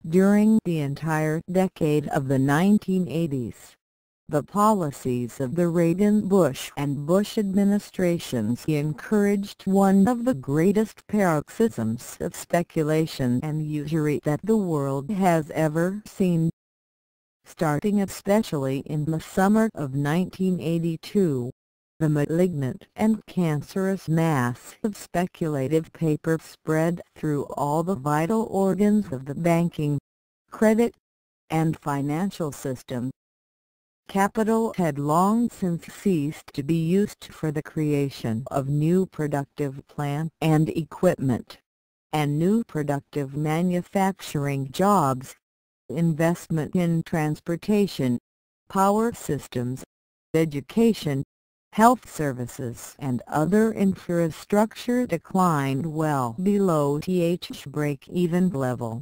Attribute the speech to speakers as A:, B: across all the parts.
A: During the entire decade of the 1980s, the policies of the Reagan, Bush and Bush administrations encouraged one of the greatest paroxysms of speculation and usury that the world has ever seen. Starting especially in the summer of 1982, the malignant and cancerous mass of speculative paper spread through all the vital organs of the banking, credit, and financial system. Capital had long since ceased to be used for the creation of new productive plant and equipment, and new productive manufacturing jobs, investment in transportation, power systems, education, health services and other infrastructure declined well below the break-even level.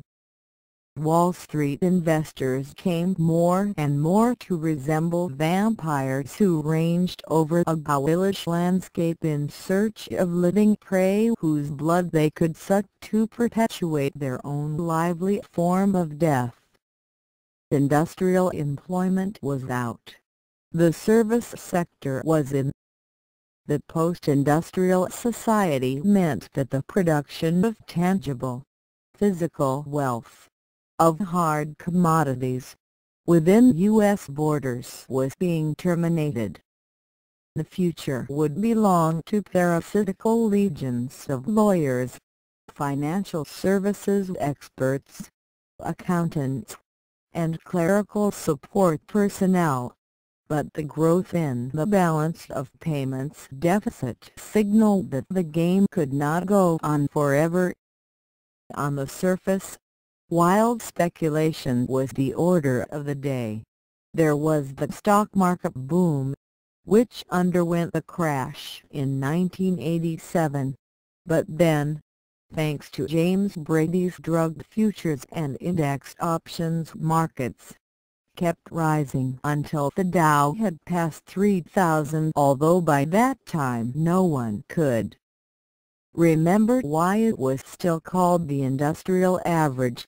A: Wall Street investors came more and more to resemble vampires who ranged over a ghoulish landscape in search of living prey whose blood they could suck to perpetuate their own lively form of death. Industrial employment was out. The service sector was in. The post-industrial society meant that the production of tangible, physical wealth, of hard commodities, within U.S. borders was being terminated. The future would belong to parasitical legions of lawyers, financial services experts, accountants, and clerical support personnel. But the growth in the balance of payments deficit signaled that the game could not go on forever. On the surface, wild speculation was the order of the day. There was the stock market boom, which underwent a crash in 1987, but then, thanks to James Brady's drug futures and indexed options markets, kept rising until the Dow had passed 3,000, although by that time no one could remember why it was still called the industrial average.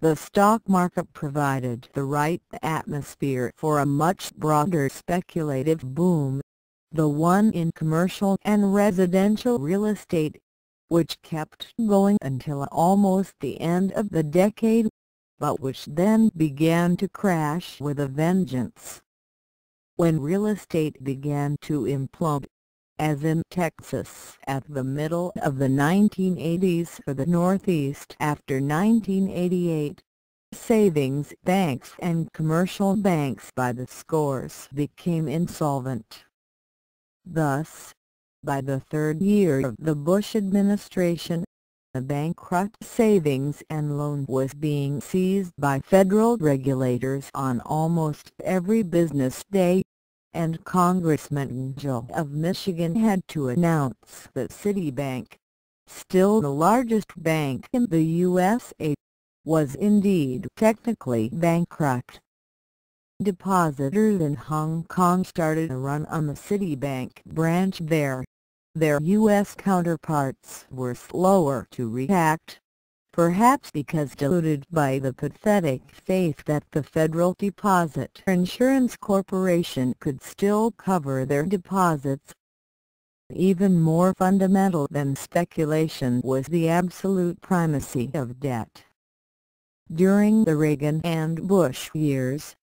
A: The stock market provided the right atmosphere for a much broader speculative boom, the one in commercial and residential real estate, which kept going until almost the end of the decade, but which then began to crash with a vengeance. When real estate began to implode, as in Texas at the middle of the 1980s or the Northeast after 1988, savings banks and commercial banks by the scores became insolvent. Thus, by the third year of the Bush administration, a bankrupt savings and loan was being seized by federal regulators on almost every business day, and Congressman Joe of Michigan had to announce that Citibank, still the largest bank in the USA, was indeed technically bankrupt. Depositors in Hong Kong started a run on the Citibank branch there. Their U.S. counterparts were slower to react, perhaps because deluded by the pathetic faith that the Federal Deposit Insurance Corporation could still cover their deposits. Even more fundamental than speculation was the absolute primacy of debt. During the Reagan and Bush years,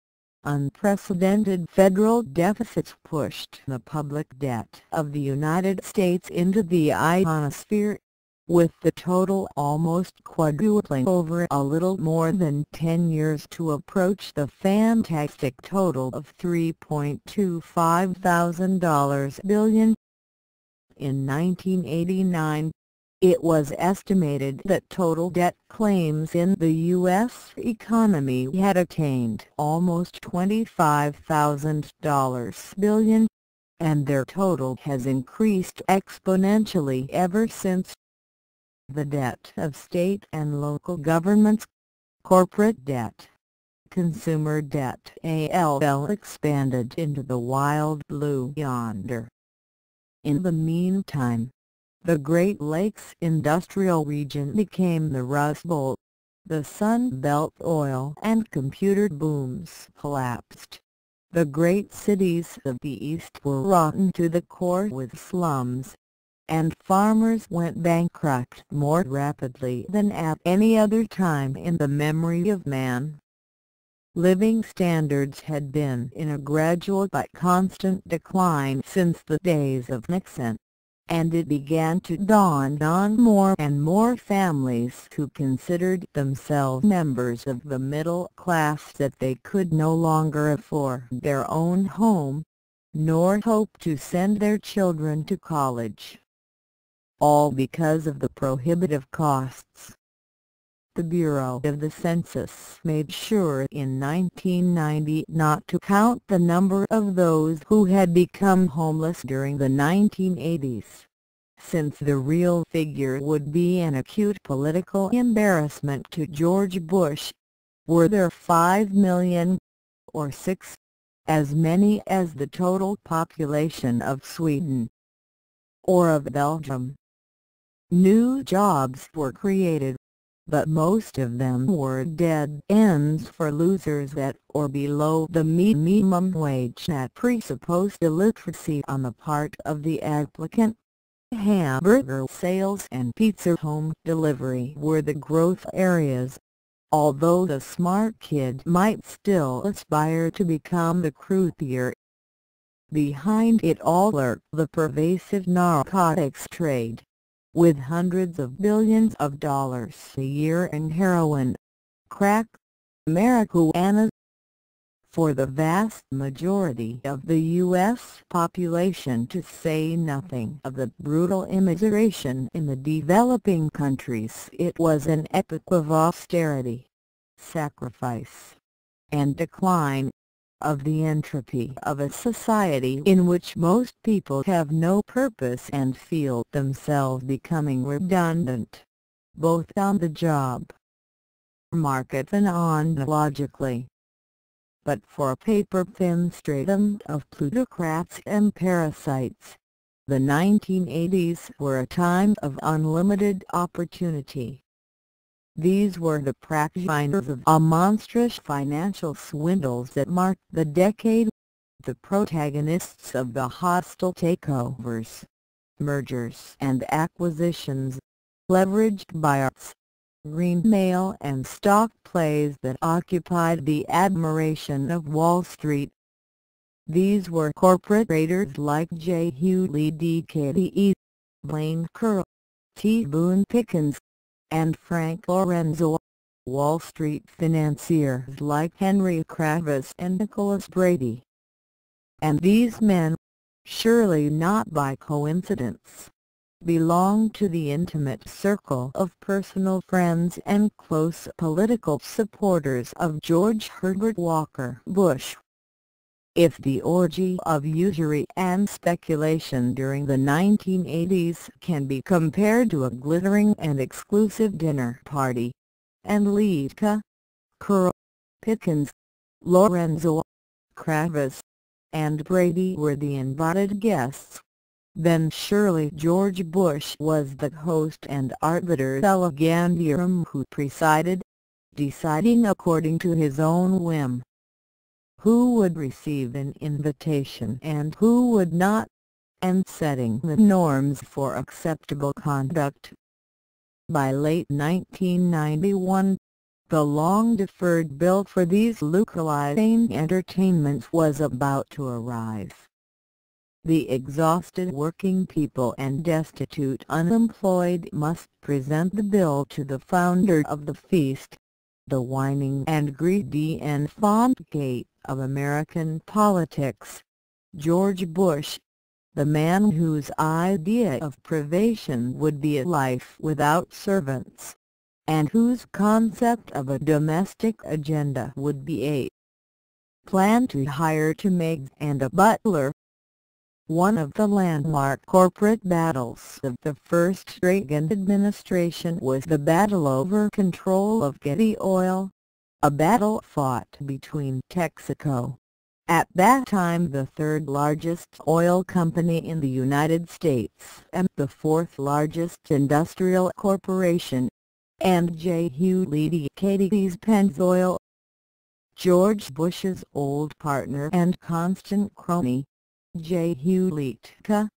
A: unprecedented federal deficits pushed the public debt of the United States into the ionosphere, with the total almost quadrupling over a little more than 10 years to approach the fantastic total of $3.25 billion. In 1989, it was estimated that total debt claims in the U.S. economy had attained almost $25,000 billion, and their total has increased exponentially ever since. The debt of state and local governments, corporate debt, consumer debt all expanded into the wild blue yonder. In the meantime, the Great Lakes industrial region became the Rust Bowl. The Sun Belt oil and computer booms collapsed. The great cities of the East were rotten to the core with slums, and farmers went bankrupt more rapidly than at any other time in the memory of man. Living standards had been in a gradual but constant decline since the days of Nixon, and it began to dawn on more and more families who considered themselves members of the middle class that they could no longer afford their own home, nor hope to send their children to college. All because of the prohibitive costs. The Bureau of the Census made sure in 1990 not to count the number of those who had become homeless during the 1980s, since the real figure would be an acute political embarrassment to George Bush. Were there 5 million, or 6, as many as the total population of Sweden or of Belgium? New jobs were created, but most of them were dead ends for losers at or below the minimum wage that presupposed illiteracy on the part of the applicant. Hamburger sales and pizza home delivery were the growth areas, although the smart kid might still aspire to become the croupier. Behind it all lurked the pervasive narcotics trade, with hundreds of billions of dollars a year in heroin, crack, marijuana. For the vast majority of the U.S. population, to say nothing of the brutal immigration in the developing countries, it was an epoch of austerity, sacrifice, and decline, of the entropy of a society in which most people have no purpose and feel themselves becoming redundant, both on the job market and ontologically. But for a paper-thin stratum of plutocrats and parasites, the 1980s were a time of unlimited opportunity. These were the practitioners of a monstrous financial swindles that marked the decade, the protagonists of the hostile takeovers, mergers and acquisitions, leveraged buyouts, green mail and stock plays that occupied the admiration of Wall Street. These were corporate raiders like J. Hewlett DKDE, Blaine Curl, T. Boone Pickens, and Frank Lorenzo, Wall Street financiers like Henry Kravis and Nicholas Brady. And these men, surely not by coincidence, belonged to the intimate circle of personal friends and close political supporters of George Herbert Walker Bush. If the orgy of usury and speculation during the 1980s can be compared to a glittering and exclusive dinner party, and Letka, Curl, Pickens, Lorenzo, Kravis, and Brady were the invited guests, then surely George Bush was the host and arbiter elegantium who presided, deciding according to his own whim who would receive an invitation and who would not, and setting the norms for acceptable conduct. By late 1991, the long-deferred bill for these lucrative entertainments was about to arrive. The exhausted working people and destitute unemployed must present the bill to the founder of the feast, the whining and greedy enfant gate of American politics, George Bush, the man whose idea of privation would be a life without servants, and whose concept of a domestic agenda would be a plan to hire two maids and a butler. One of the landmark corporate battles of the first Reagan administration was the battle over control of Getty Oil, a battle fought between Texaco, at that time the third largest oil company in the United States and the fourth largest industrial corporation, and J. Hugh Leedy's Pennzoil. George Bush's old partner and constant crony, J. Hugh Leetka,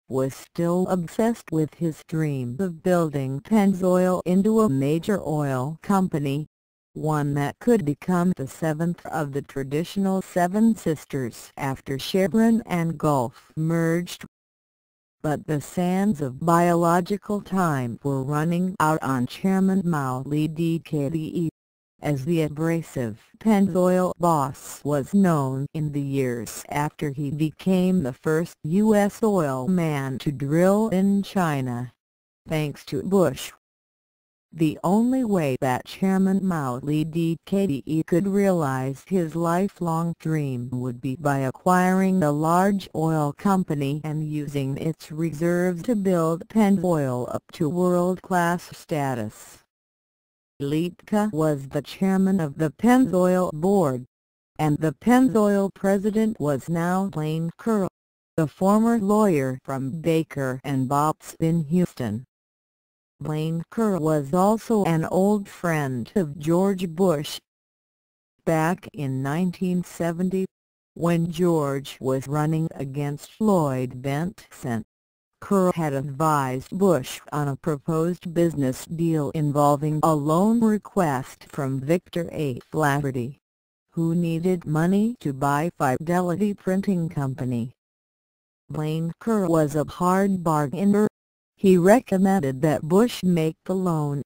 A: was still obsessed with his dream of building Pennzoil into a major oil company, one that could become the seventh of the traditional Seven Sisters after Chevron and Gulf merged. But the sands of biological time were running out on Chairman Mao Leedyk, as the abrasive Pennzoil boss was known in the years after he became the first U.S. oil man to drill in China, thanks to Bush. The only way that Chairman Mao Leedyk could realize his lifelong dream would be by acquiring a large oil company and using its reserves to build Pennzoil up to world-class status. Leetka was the chairman of the Pennzoil board, and the Pennzoil president was now Blaine Curl, the former lawyer from Baker and Bopps in Houston. Blaine Curl was also an old friend of George Bush. Back in 1970, when George was running against Floyd Bentsen, Curl had advised Bush on a proposed business deal involving a loan request from Victor A. Flaherty, who needed money to buy Fidelity Printing Company. Blaine Curl was a hard bargainer. He recommended that Bush make the loan,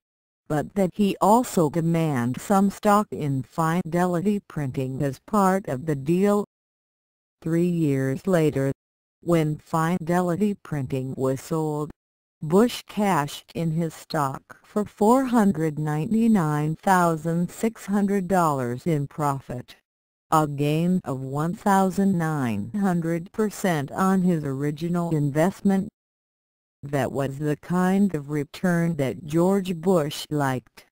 A: but that he also demand some stock in Fidelity Printing as part of the deal. 3 years later, when Fidelity Printing was sold, Bush cashed in his stock for $499,600 in profit, a gain of 1,900% on his original investment. That was the kind of return that George Bush liked,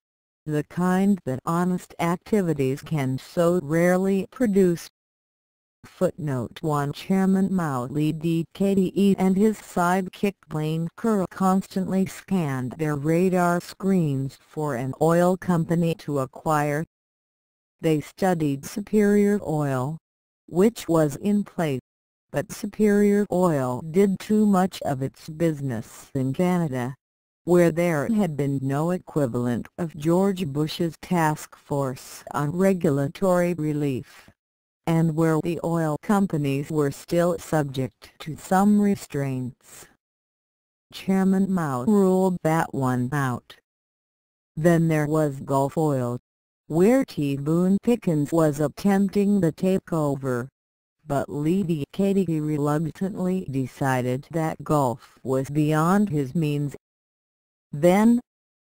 A: the kind that honest activities can so rarely produce. Footnote 1. Chairman Mao Leedyk and his sidekick Blaine Curl constantly scanned their radar screens for an oil company to acquire. They studied Superior Oil, which was in place, but Superior Oil did too much of its business in Canada, where there had been no equivalent of George Bush's task force on regulatory relief, and where the oil companies were still subject to some restraints. Chairman Mao ruled that one out. Then there was Gulf Oil, where T. Boone Pickens was attempting the takeover, but Leedyk reluctantly decided that Gulf was beyond his means. Then,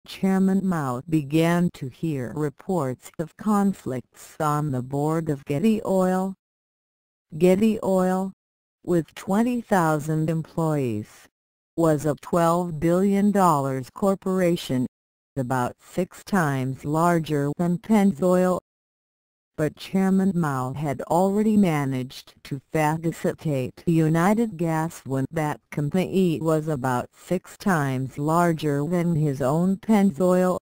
A: Chairman Mao began to hear reports of conflicts on the board of Getty Oil. Getty Oil, with 20,000 employees, was a $12 billion corporation, about 6 times larger than Pennzoil. But Chairman Mao had already managed to phagocytate United Gas when that company was about 6 times larger than his own Pennzoil.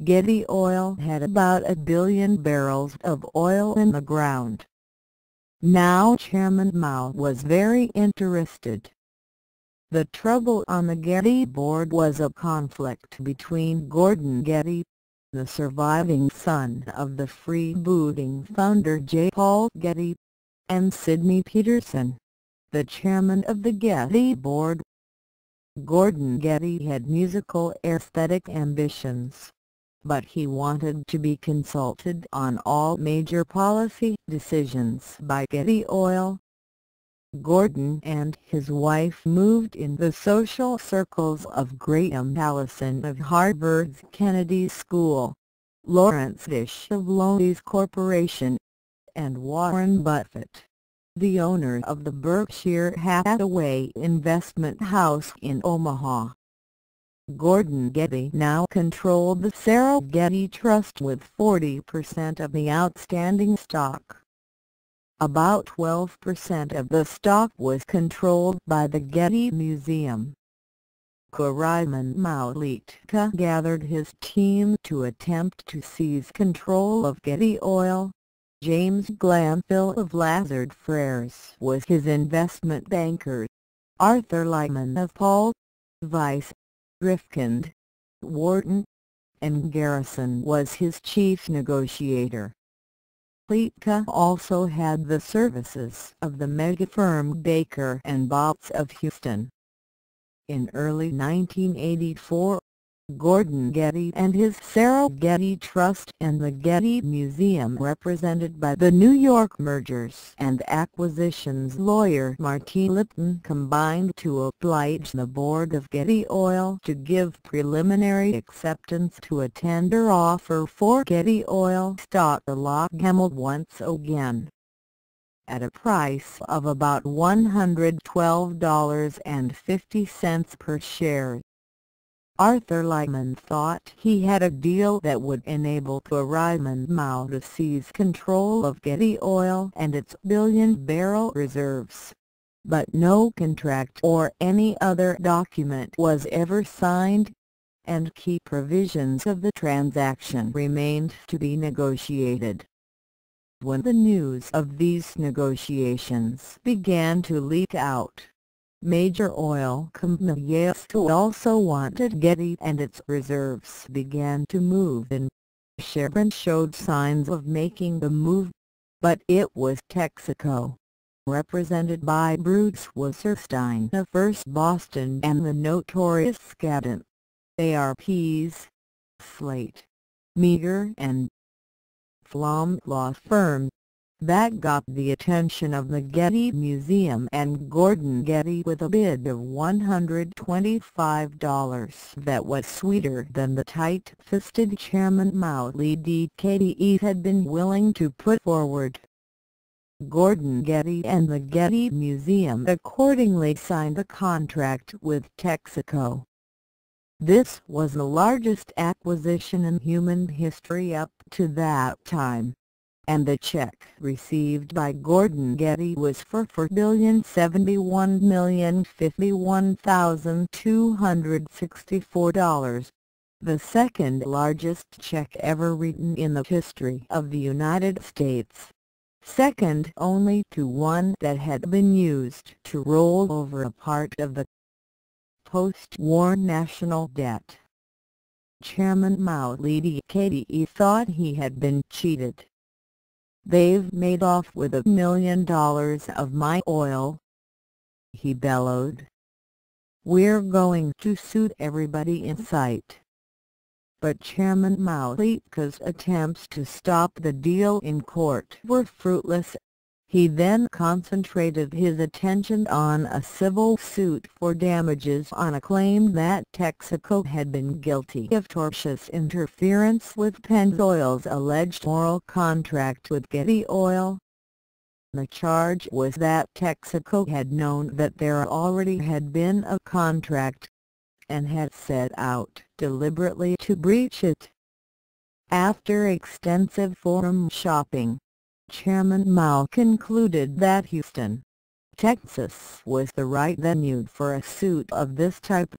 A: Getty Oil had about 1 billion barrels of oil in the ground. Now Chairman Mao was very interested. The trouble on the Getty board was a conflict between Gordon Getty, the surviving son of the freebooting founder J. Paul Getty, and Sidney Peterson, the chairman of the Getty board. Gordon Getty had musical aesthetic ambitions, but he wanted to be consulted on all major policy decisions by Getty Oil. Gordon and his wife moved in the social circles of Graham Allison of Harvard's Kennedy School, Lawrence Dish of Loews Corporation, and Warren Buffett, the owner of the Berkshire Hathaway investment house in Omaha. Gordon Getty now controlled the Sarah Getty Trust with 40% of the outstanding stock. About 12% of the stock was controlled by the Getty Museum. Carolyne Roehm gathered his team to attempt to seize control of Getty Oil. James Glanville of Lazard Freres was his investment banker. Arthur Lyman of Paul, Vice, Rifkind, Wharton, and Garrison was his chief negotiator. Chaitkin also had the services of the mega firm Baker & Buyouts of Houston. In early 1984, Gordon Getty and his Sarah Getty Trust and the Getty Museum, represented by the New York Mergers and Acquisitions lawyer Martin Lipton, combined to oblige the board of Getty Oil to give preliminary acceptance to a tender offer for Getty Oil stock to lock Hamill once again. At a price of about $112.50 per share. Arthur Lyman thought he had a deal that would enable Carolyne Roehm to seize control of Getty Oil and its billion-barrel reserves. But no contract or any other document was ever signed, and key provisions of the transaction remained to be negotiated. When the news of these negotiations began to leak out, major oil companies who also wanted Getty and its reserves began to move in. Chevron showed signs of making the move, but it was Texaco, represented by Bruce Wasserstein of First Boston and the notorious Skadden, ARP's, Slate, Meagher and Flom law firm, that got the attention of the Getty Museum and Gordon Getty with a bid of $125 that was sweeter than the tight-fisted Chairman Mowley DKDE had been willing to put forward. Gordon Getty and the Getty Museum accordingly signed a contract with Texaco. This was the largest acquisition in human history up to that time, and the check received by Gordon Getty was for $4,071,051,264, the second largest check ever written in the history of the United States, second only to one that had been used to roll over a part of the post-war national debt. Chairman Mowley DKDE thought he had been cheated. "They've made off with $1 million of my oil," he bellowed. "We're going to suit everybody in sight." But Chairman Mowley's attempts to stop the deal in court were fruitless. He then concentrated his attention on a civil suit for damages on a claim that Texaco had been guilty of tortious interference with Pennzoil's alleged oral contract with Getty Oil. The charge was that Texaco had known that there already had been a contract, and had set out deliberately to breach it. After extensive forum shopping, Chairman Mowley concluded that Houston, Texas was the right venue for a suit of this type.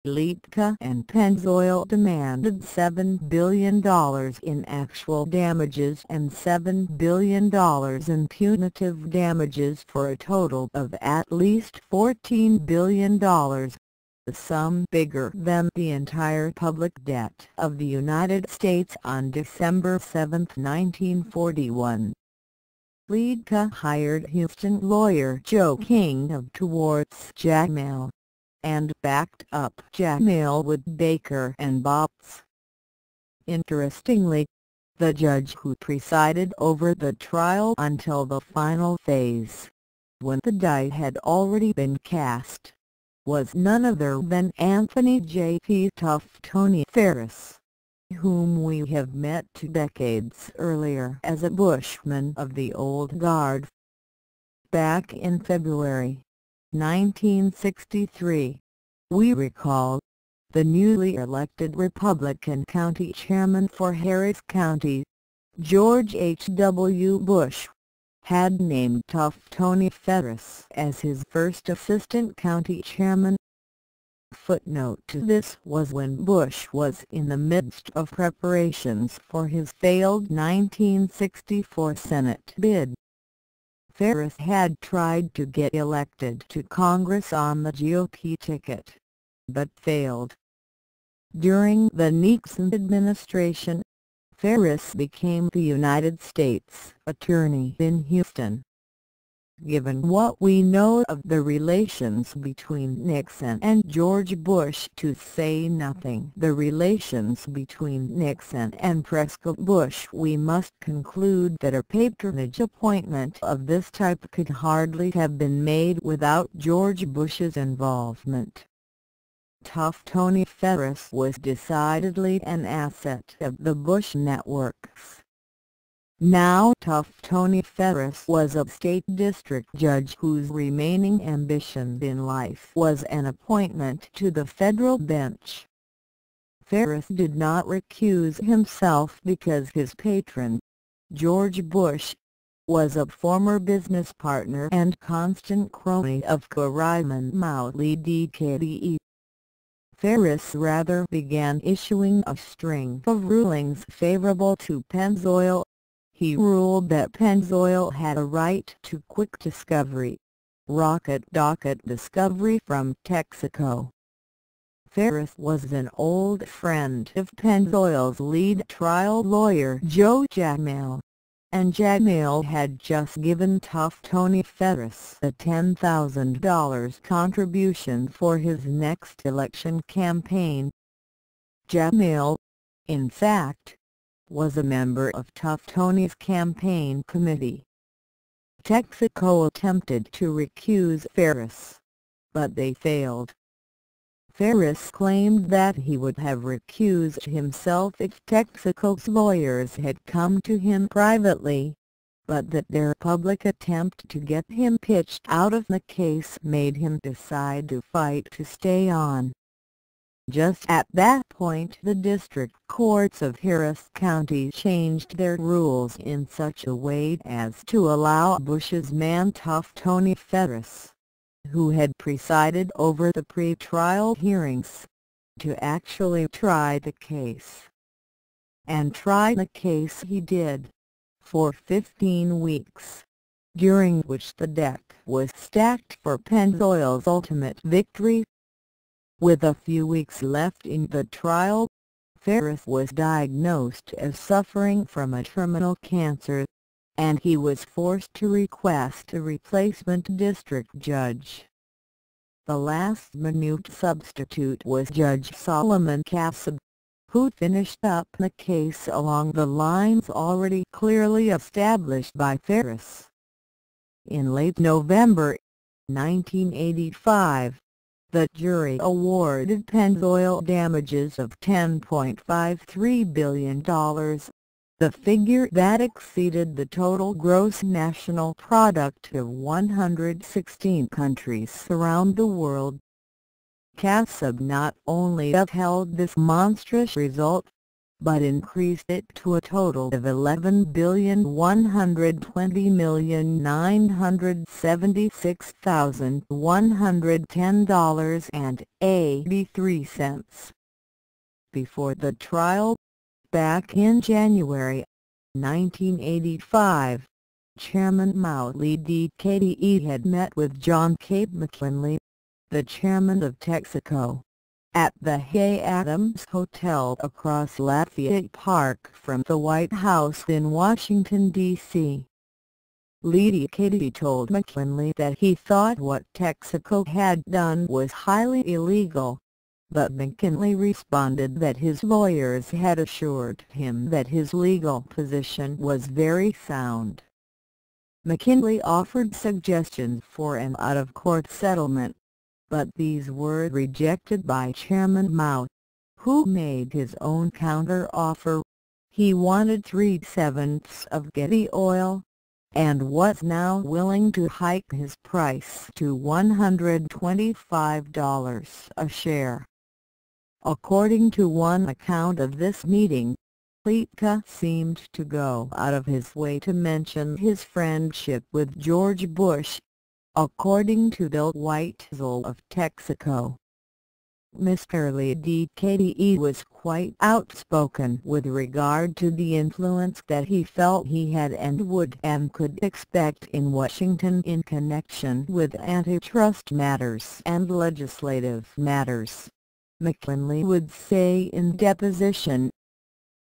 A: Litka and Pennzoil demanded $7 billion in actual damages and $7 billion in punitive damages for a total of at least $14 billion, the sum bigger than the entire public debt of the United States on December 7, 1941. Litka hired Houston lawyer Joe King of Towards Jackmail, and backed up Jackmail with Baker & Buyouts. Interestingly, the judge who presided over the trial until the final phase, when the die had already been cast, was none other than Anthony J.P. Tough Tony Ferris, whom we have met 2 decades earlier as a bushman of the old guard. Back in February 1963, we recall, the newly elected Republican county chairman for Harris County, George H. W. Bush, had named Tough Tony Ferris as his first assistant county chairman. Footnote to this was when Bush was in the midst of preparations for his failed 1964 Senate bid. Ferris had tried to get elected to Congress on the GOP ticket, but failed. During the Nixon administration, Ferris became the United States Attorney in Houston. Given what we know of the relations between Nixon and George Bush, to say nothing the relations between Nixon and Prescott Bush, we must conclude that a patronage appointment of this type could hardly have been made without George Bush's involvement. Tough Tony Ferris was decidedly an asset of the Bush networks. Now Tough Tony Ferris was a state district judge whose remaining ambition in life was an appointment to the federal bench. Ferris did not recuse himself because his patron, George Bush, was a former business partner and constant crony of Carolyne Roehm. Ferris rather began issuing a string of rulings favorable to Pennzoil. He ruled that Pennzoil had a right to quick discovery, rocket docket discovery from Texaco. Ferris was an old friend of Pennzoil's lead trial lawyer Joe Jagmail, and Jagmail had just given Tough Tony Ferris a $10,000 contribution for his next election campaign. Jagmail, in fact, was a member of Tough Tony's campaign committee. Texaco attempted to recuse Ferris, but they failed. Ferris claimed that he would have recused himself if Texaco's lawyers had come to him privately, but that their public attempt to get him pitched out of the case made him decide to fight to stay on. Just at that point the district courts of Harris County changed their rules in such a way as to allow Bush's man Tough Tony Ferris, who had presided over the pre-trial hearings, to actually try the case. And try the case he did, for 15 weeks, during which the deck was stacked for Pennzoil's ultimate victory. With a few weeks left in the trial, Ferris was diagnosed as suffering from a terminal cancer, and he was forced to request a replacement district judge. The last-minute substitute was Judge Solomon Cassab, who finished up the case along the lines already clearly established by Ferris. In late November 1985, the jury awarded Pennzoil damages of $10.53 billion, the figure that exceeded the total gross national product of 116 countries around the world. Cassab not only upheld this monstrous result, but increased it to a total of $11,120,976,110.83. Before the trial, back in January 1985, Chairman DKDE had met with John K. McKinley, the chairman of Texaco, at the Hay Adams Hotel across Lafayette Park from the White House in Washington, D.C. DKD told McKinley that he thought what Texaco had done was highly illegal, but McKinley responded that his lawyers had assured him that his legal position was very sound. McKinley offered suggestions for an out-of-court settlement, but these were rejected by Chairman Mao, who made his own counter-offer. He wanted 3/7 of Getty Oil, and was now willing to hike his price to $125 a share. According to one account of this meeting, Pletka seemed to go out of his way to mention his friendship with George Bush, according to Bill Whitesell of Texaco. Mr. Leveraged was quite outspoken with regard to the influence that he felt he had and would and could expect in Washington in connection with antitrust matters and legislative matters. McKinley would say in deposition,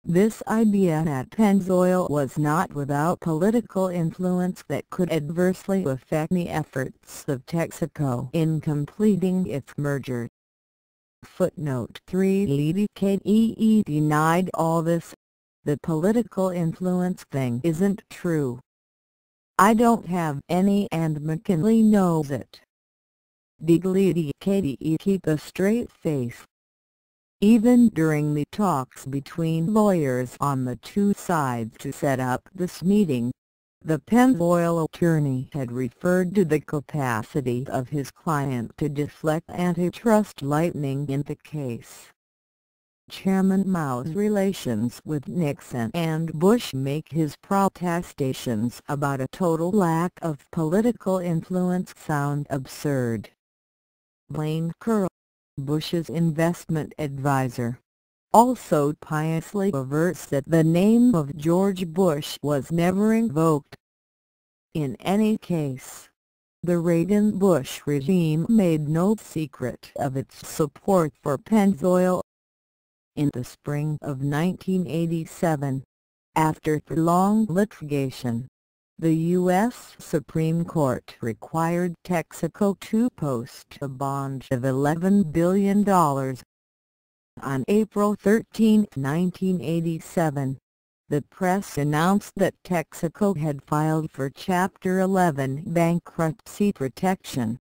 A: "This idea that Pennzoil was not without political influence that could adversely affect the efforts of Texaco in completing its merger." Footnote 3. Leveraged denied all this. "The political influence thing isn't true. I don't have any and McKinley knows it. Did Leveraged keep a straight face?" Even during the talks between lawyers on the two sides to set up this meeting, the Pennzoil attorney had referred to the capacity of his client to deflect antitrust lightning in the case. Chairman Mao's relations with Nixon and Bush make his protestations about a total lack of political influence sound absurd. Blaine Carolyne, Bush's investment advisor, also piously averts that the name of George Bush was never invoked. In any case, the Reagan-Bush regime made no secret of its support for Pennzoil. In the spring of 1987, after prolonged litigation, the U.S. Supreme Court required Texaco to post a bond of $11 billion. On April 13, 1987, the press announced that Texaco had filed for Chapter 11 bankruptcy protection.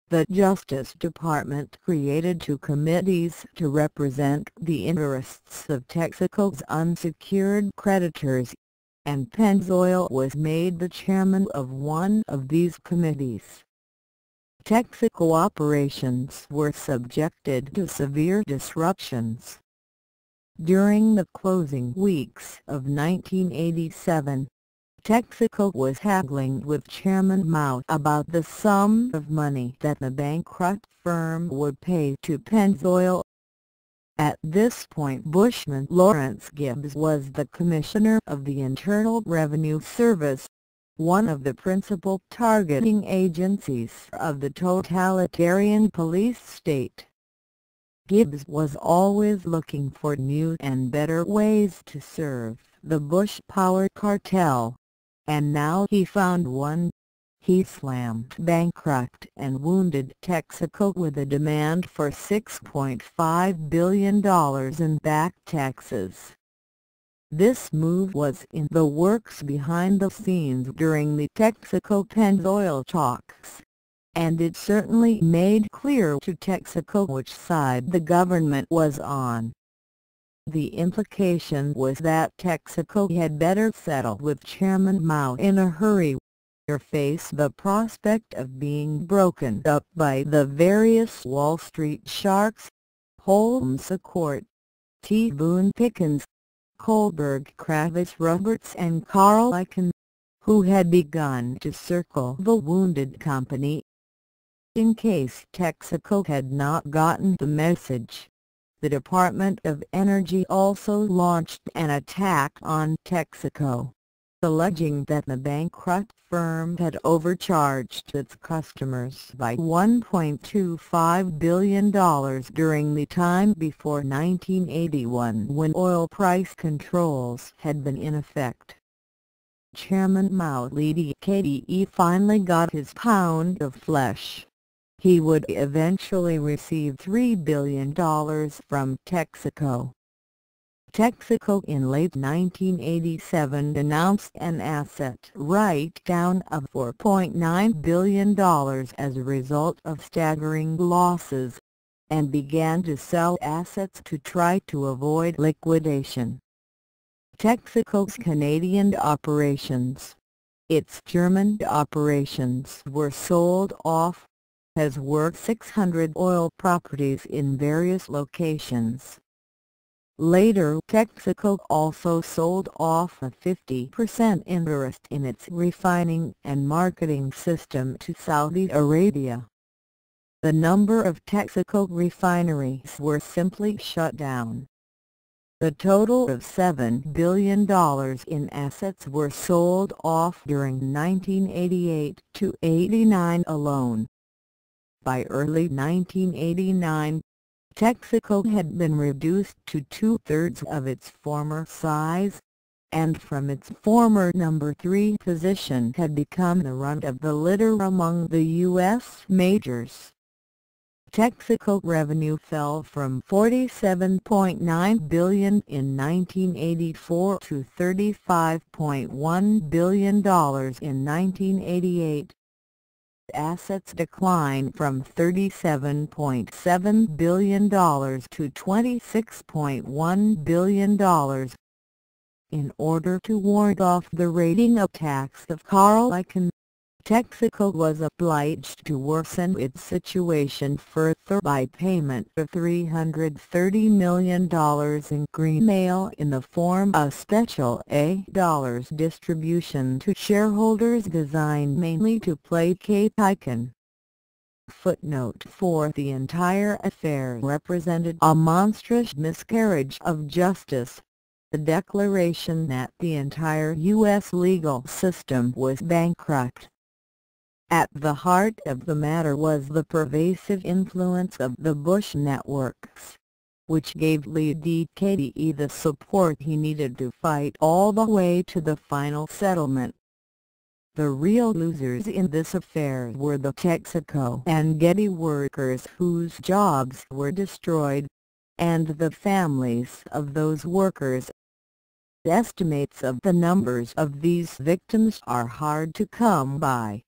A: The Justice Department created two committees to represent the interests of Texaco's unsecured creditors, and Pennzoil was made the chairman of one of these committees. Texaco operations were subjected to severe disruptions. During the closing weeks of 1987, Texaco was haggling with Chairman Mao about the sum of money that the bankrupt firm would pay to Pennzoil. At this point Bushman Lawrence Gibbs was the Commissioner of the Internal Revenue Service, one of the principal targeting agencies of the totalitarian police state. Gibbs was always looking for new and better ways to serve the Bush power cartel, and now he found one. He slammed bankrupt and wounded Texaco with a demand for $6.5 billion in back taxes. This move was in the works behind the scenes during the Texaco-Pennzoil talks, and it certainly made clear to Texaco which side the government was on. The implication was that Texaco had better settle with Chairman Mao in a hurry, or face the prospect of being broken up by the various Wall Street sharks, Holmes A. Court, T. Boone Pickens, Kohlberg Kravis Roberts and Carolyne, who had begun to circle the wounded company. In case Texaco had not gotten the message, the Department of Energy also launched an attack on Texaco, alleging that the bankrupt firm had overcharged its customers by $1.25 billion during the time before 1981 when oil price controls had been in effect. Chairman Mao Leveraged finally got his pound of flesh. He would eventually receive $3 billion from Texaco. Texaco in late 1987 announced an asset write-down of $4.9 billion as a result of staggering losses, and began to sell assets to try to avoid liquidation. Texaco's Canadian operations, its German operations were sold off, as were 600 oil properties in various locations. Later Texaco also sold off a 50% interest in its refining and marketing system to Saudi Arabia. the number of Texaco refineries were simply shut down. The total of $7 billion in assets were sold off during 1988 to 89 alone. By early 1989, Texaco had been reduced to two-thirds of its former size, and from its former number 3 position had become the runt of the litter among the U.S. majors. Texaco revenue fell from $47.9 billion in 1984 to $35.1 billion in 1988. Assets declined from $37.7 billion to $26.1 billion. In order to ward off the raiding attacks of Carolyne, Texaco was obliged to worsen its situation further by payment of $330 million in green mail in the form of special A distribution to shareholders designed mainly to placate Chaitkin. Footnote: for the entire affair represented a monstrous miscarriage of justice, the declaration that the entire U.S. legal system was bankrupt. At the heart of the matter was the pervasive influence of the Bush networks, which gave Leveraged the support he needed to fight all the way to the final settlement. The real losers in this affair were the Texaco and Getty workers whose jobs were destroyed, and the families of those workers. Estimates of the numbers of these victims are hard to come by,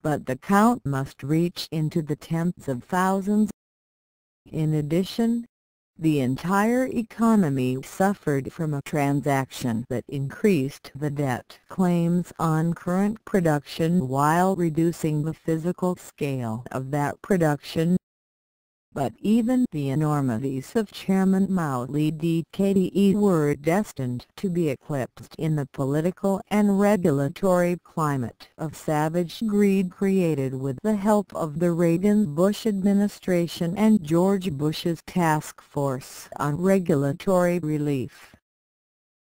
A: but the count must reach into the tens of thousands. In addition, the entire economy suffered from a transaction that increased the debt claims on current production while reducing the physical scale of that production. But even the enormities of Chairman Mao Leveraged were destined to be eclipsed in the political and regulatory climate of savage greed created with the help of the Reagan-Bush administration and George Bush's task force on regulatory relief.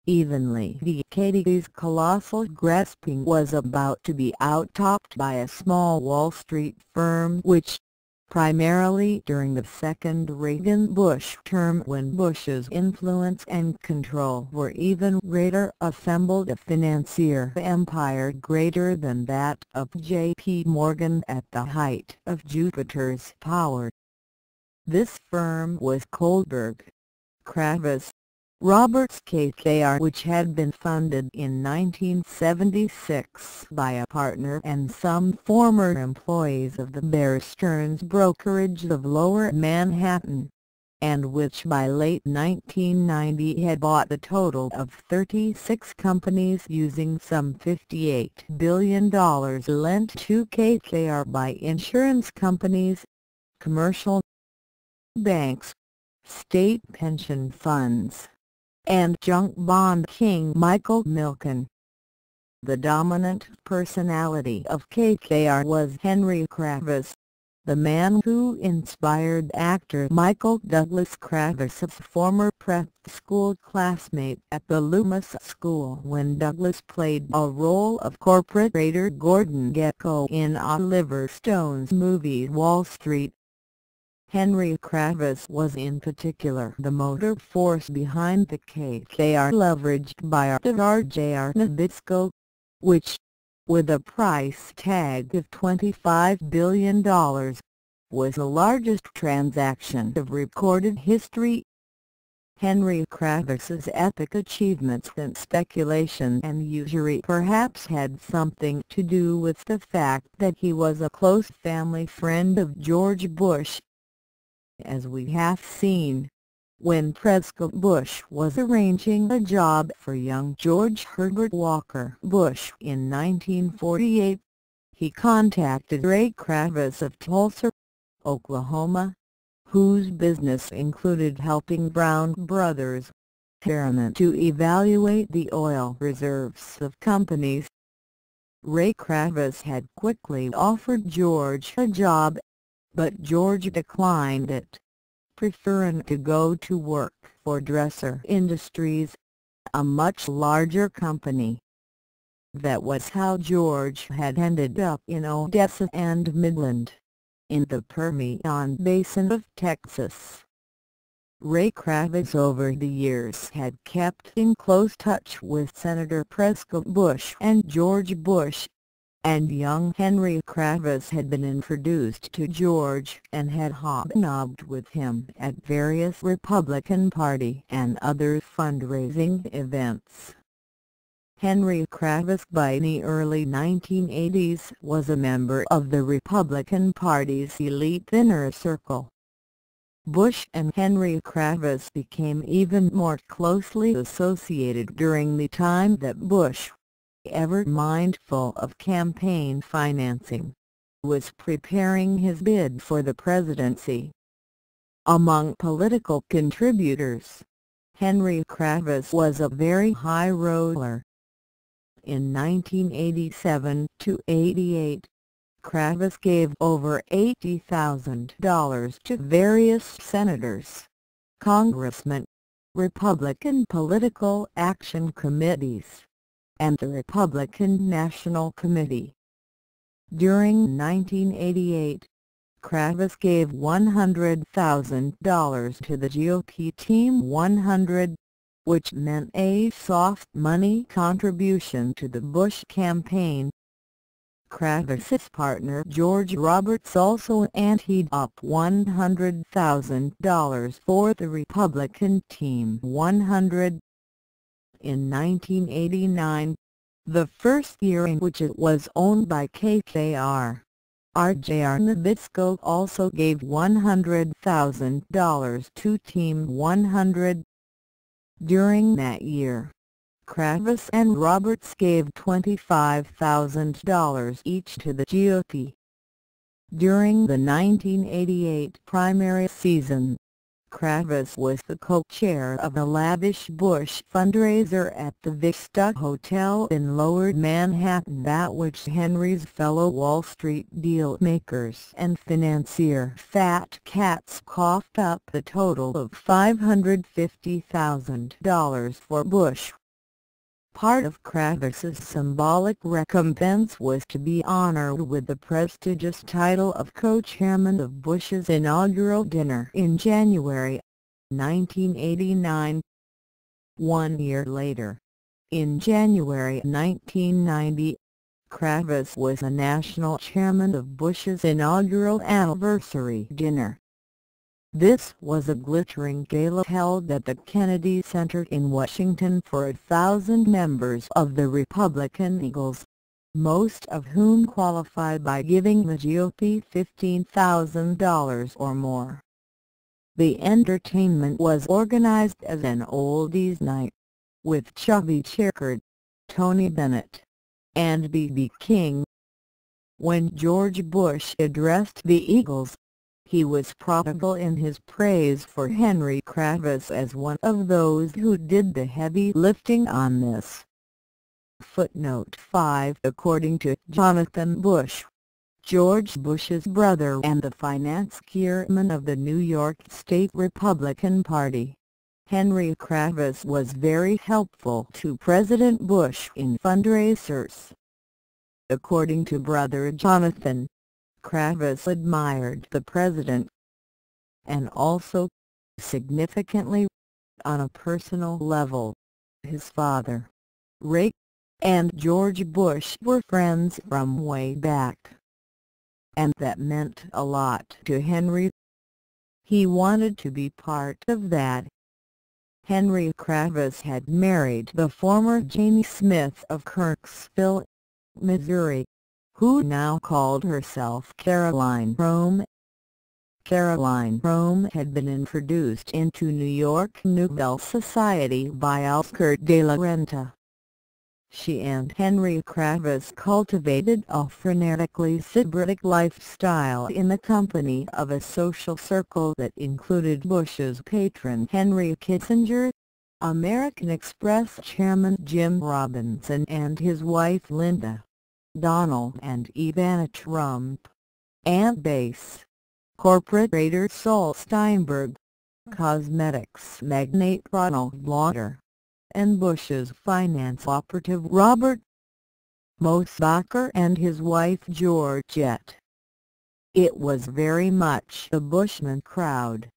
A: Evenly, Leveraged's colossal grasping was about to be out-topped by a small Wall Street firm which, primarily during the second Reagan-Bush term when Bush's influence and control were even greater, assembled a financier empire greater than that of J.P. Morgan at the height of Jupiter's power. This firm was Kohlberg, Kravis, Roberts KKR, which had been funded in 1976 by a partner and some former employees of the Bear Stearns brokerage of Lower Manhattan, and which by late 1990 had bought a total of 36 companies using some $58 billion lent to KKR by insurance companies, commercial banks, state pension funds, and junk bond king Michael Milken. The dominant personality of KKR was Henry Kravis, the man who inspired actor Michael Douglas Kravis's former prep school classmate at the Loomis School when Douglas played a role of corporate raider Gordon Gekko in Oliver Stone's movie Wall Street. Henry Kravis was in particular the motor force behind the KKR leveraged buyout of Rjr Nabisco, which, with a price tag of $25 billion, was the largest transaction of recorded history. Henry Kravis's epic achievements in speculation and usury perhaps had something to do with the fact that he was a close family friend of George Bush. As we have seen, when President Bush was arranging a job for young George Herbert Walker Bush in 1948, he contacted Ray Kravis of Tulsa, Oklahoma, whose business included helping Brown Brothers experiment to evaluate the oil reserves of companies. Ray Kravis had quickly offered George a job, but George declined it, preferring to go to work for Dresser Industries, a much larger company. That was how George had ended up in Odessa and Midland, in the Permian Basin of Texas. Ray Kravitz over the years had kept in close touch with Senator Prescott Bush and George Bush, and young Henry Kravitz had been introduced to George and had hobnobbed with him at various Republican Party and other fundraising events. Henry Kravitz by the early 1980s was a member of the Republican Party's elite inner circle. Bush and Henry Kravitz became even more closely associated during the time that Bush, ever mindful of campaign financing, was preparing his bid for the presidency. Among political contributors, Henry Kravitz was a very high roller. In 1987–88, Kravitz gave over $80,000 to various senators, congressmen, Republican political action committees, and the Republican National Committee. During 1988, Kravitz gave $100,000 to the GOP Team 100, which meant a soft money contribution to the Bush campaign. Kravitz's partner George Roberts also anteed up $100,000 for the Republican Team 100. In 1989, the first year in which it was owned by KKR, Rjr Nabisco also gave $100,000 to Team 100. During that year, Kravitz and Roberts gave $25,000 each to the GOP. During the 1988 primary season, Kravitz was the co-chair of a lavish Bush fundraiser at the Vista Hotel in Lower Manhattan, at which Henry's fellow Wall Street deal-makers and financier Fat Cats coughed up a total of $550,000 for Bush. Part of Kravitz's symbolic recompense was to be honored with the prestigious title of co-chairman of Bush's inaugural dinner in January 1989. 1 year later, in January 1990, Kravitz was the national chairman of Bush's inaugural anniversary dinner. This was a glittering gala held at the Kennedy Center in Washington for 1,000 members of the Republican Eagles, most of whom qualified by giving the GOP $15,000 or more. The entertainment was organized as an oldies night, with Chubby Checker, Tony Bennett, and B.B. King. When George Bush addressed the Eagles, he was prodigal in his praise for Henry Kravitz as one of those who did the heavy lifting on this. Footnote 5. According to Jonathan Bush, George Bush's brother and the finance chairman of the New York State Republican Party, Henry Kravitz was very helpful to President Bush in fundraisers. According to brother Jonathan, Kravitz admired the president, and also, significantly, on a personal level, his father, Ray, and George Bush were friends from way back. And that meant a lot to Henry. He wanted to be part of that. Henry Kravitz had married the former Janie Smith of Kirksville, Missouri, who now called herself Carolyne Roehm. Carolyne Roehm had been introduced into New York Nouvelle Society by Oscar de la Renta. She and Henry Kravitz cultivated a frenetically sybaritic lifestyle in the company of a social circle that included Bush's patron Henry Kissinger, American Express chairman Jim Robinson and his wife Linda, Donald and Ivana Trump, Aunt Base, corporate raider Saul Steinberg, cosmetics magnate Ronald Lauder, and Bush's finance operative Robert Mosbacher and his wife Georgette. It was very much a Bushman crowd.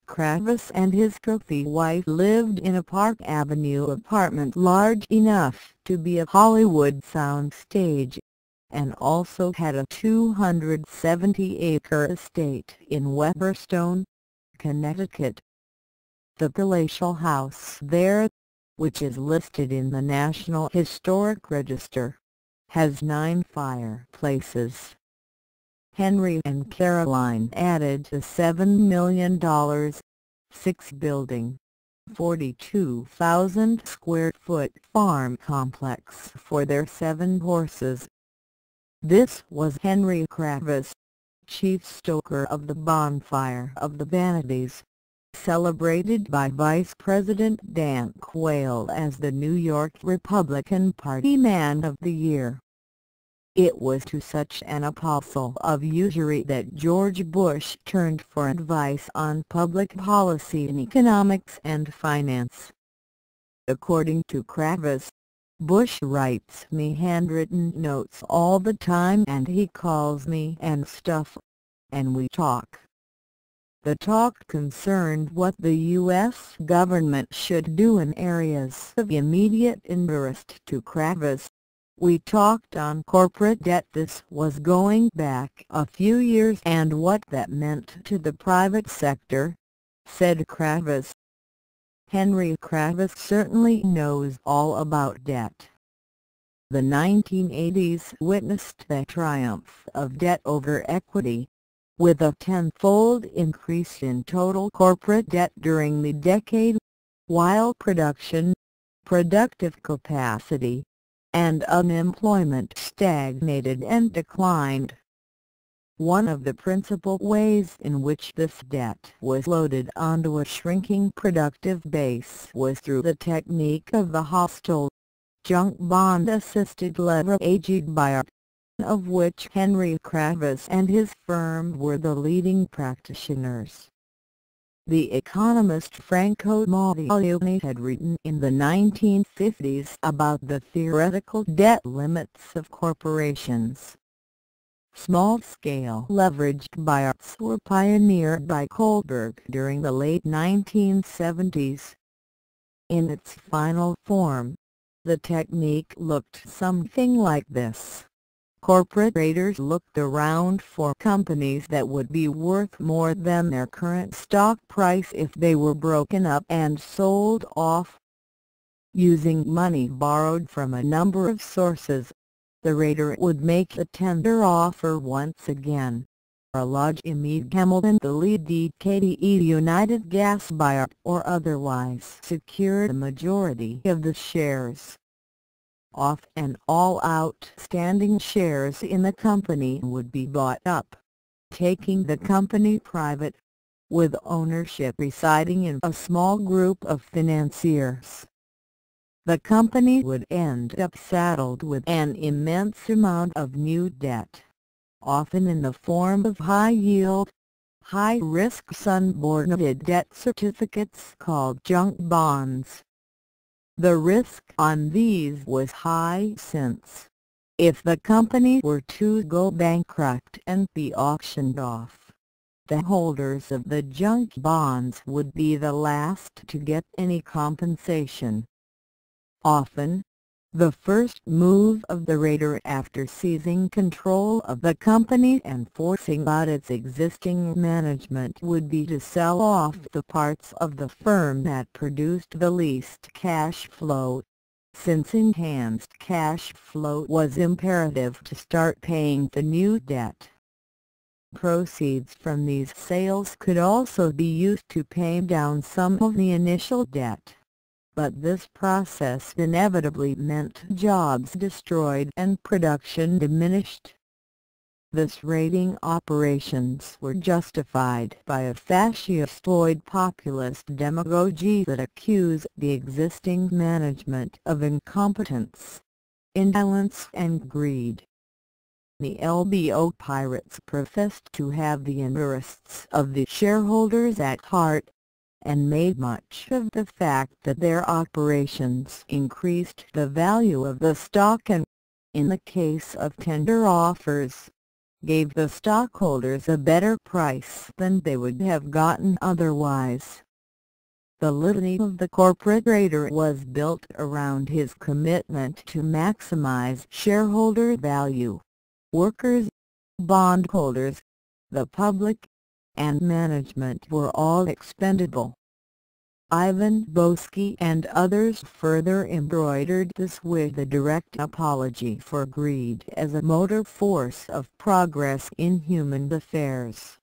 A: Kravis and his trophy wife lived in a Park Avenue apartment large enough to be a Hollywood soundstage, and also had a 270-acre estate in Weberstone, Connecticut. The palatial house there, which is listed in the National Historic Register, has 9 fireplaces. Henry and Caroline added the $7 million, 6-building, 42,000-square-foot farm complex for their 7 horses. This was Henry Kravis, chief stoker of the Bonfire of the Vanities, celebrated by Vice President Dan Quayle as the New York Republican Party Man of the Year. It was to such an apostle of usury that George Bush turned for advice on public policy in economics and finance. According to Kravis, Bush writes me handwritten notes all the time and he calls me and stuff, and we talk. The talk concerned what the U.S. government should do in areas of immediate interest to Kravis. We talked on corporate debt. This was going back a few years and what that meant to the private sector, said Kravis. Henry Kravis certainly knows all about debt. The 1980s witnessed the triumph of debt over equity, with a tenfold increase in total corporate debt during the decade, while productive capacity, and unemployment stagnated and declined. One of the principal ways in which this debt was loaded onto a shrinking productive base was through the technique of the hostile, junk bond-assisted leveraged buyout, of which Henry Kravis and his firm were the leading practitioners. The economist Franco Maglione had written in the 1950s about the theoretical debt limits of corporations. Small-scale leveraged buyouts were pioneered by Kohlberg during the late 1970s. In its final form, the technique looked something like this. Corporate raiders looked around for companies that would be worth more than their current stock price if they were broken up and sold off. Using money borrowed from a number of sources, the raider would make a tender offer once again. A lodge immediate Hamilton the lead DKDE United Gas buyout or otherwise secure the majority of the shares. Off and all outstanding shares in the company would be bought up, taking the company private, with ownership residing in a small group of financiers. The company would end up saddled with an immense amount of new debt, often in the form of high-yield, high-risk subordinated debt certificates called junk bonds. The risk on these was high since, if the company were to go bankrupt and be auctioned off, the holders of the junk bonds would be the last to get any compensation. Often, the first move of the raider after seizing control of the company and forcing out its existing management would be to sell off the parts of the firm that produced the least cash flow, since enhanced cash flow was imperative to start paying the new debt. Proceeds from these sales could also be used to pay down some of the initial debt. But this process inevitably meant jobs destroyed and production diminished. Thus raiding operations were justified by a fascistoid populist demagogy that accused the existing management of incompetence, indolence and greed. The LBO pirates professed to have the interests of the shareholders at heart, and made much of the fact that their operations increased the value of the stock and, in the case of tender offers, gave the stockholders a better price than they would have gotten otherwise. The litany of the corporate raider was built around his commitment to maximize shareholder value. Workers, bondholders, the public, and management were all expendable. Ivan Boesky and others further embroidered this with a direct apology for greed as a motor force of progress in human affairs.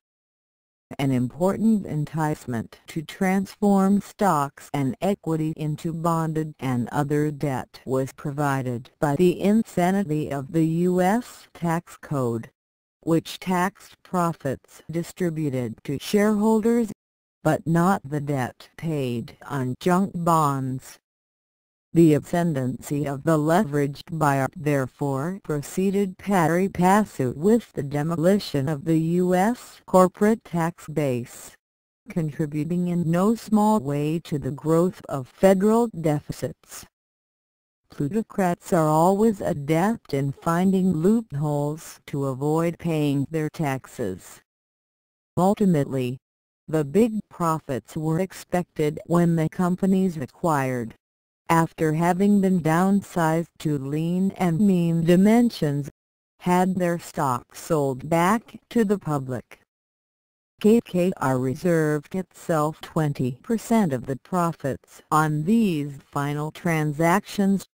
A: An important enticement to transform stocks and equity into bonded and other debt was provided by the insanity of the U.S. tax code, which taxed profits distributed to shareholders, but not the debt paid on junk bonds. The ascendancy of the leveraged buyout therefore proceeded pari passu with the demolition of the U.S. corporate tax base, contributing in no small way to the growth of federal deficits. Plutocrats are always adept in finding loopholes to avoid paying their taxes. Ultimately, the big profits were expected when the companies acquired, after having been downsized to lean and mean dimensions, had their stock sold back to the public. KKR reserved itself 20% of the profits on these final transactions.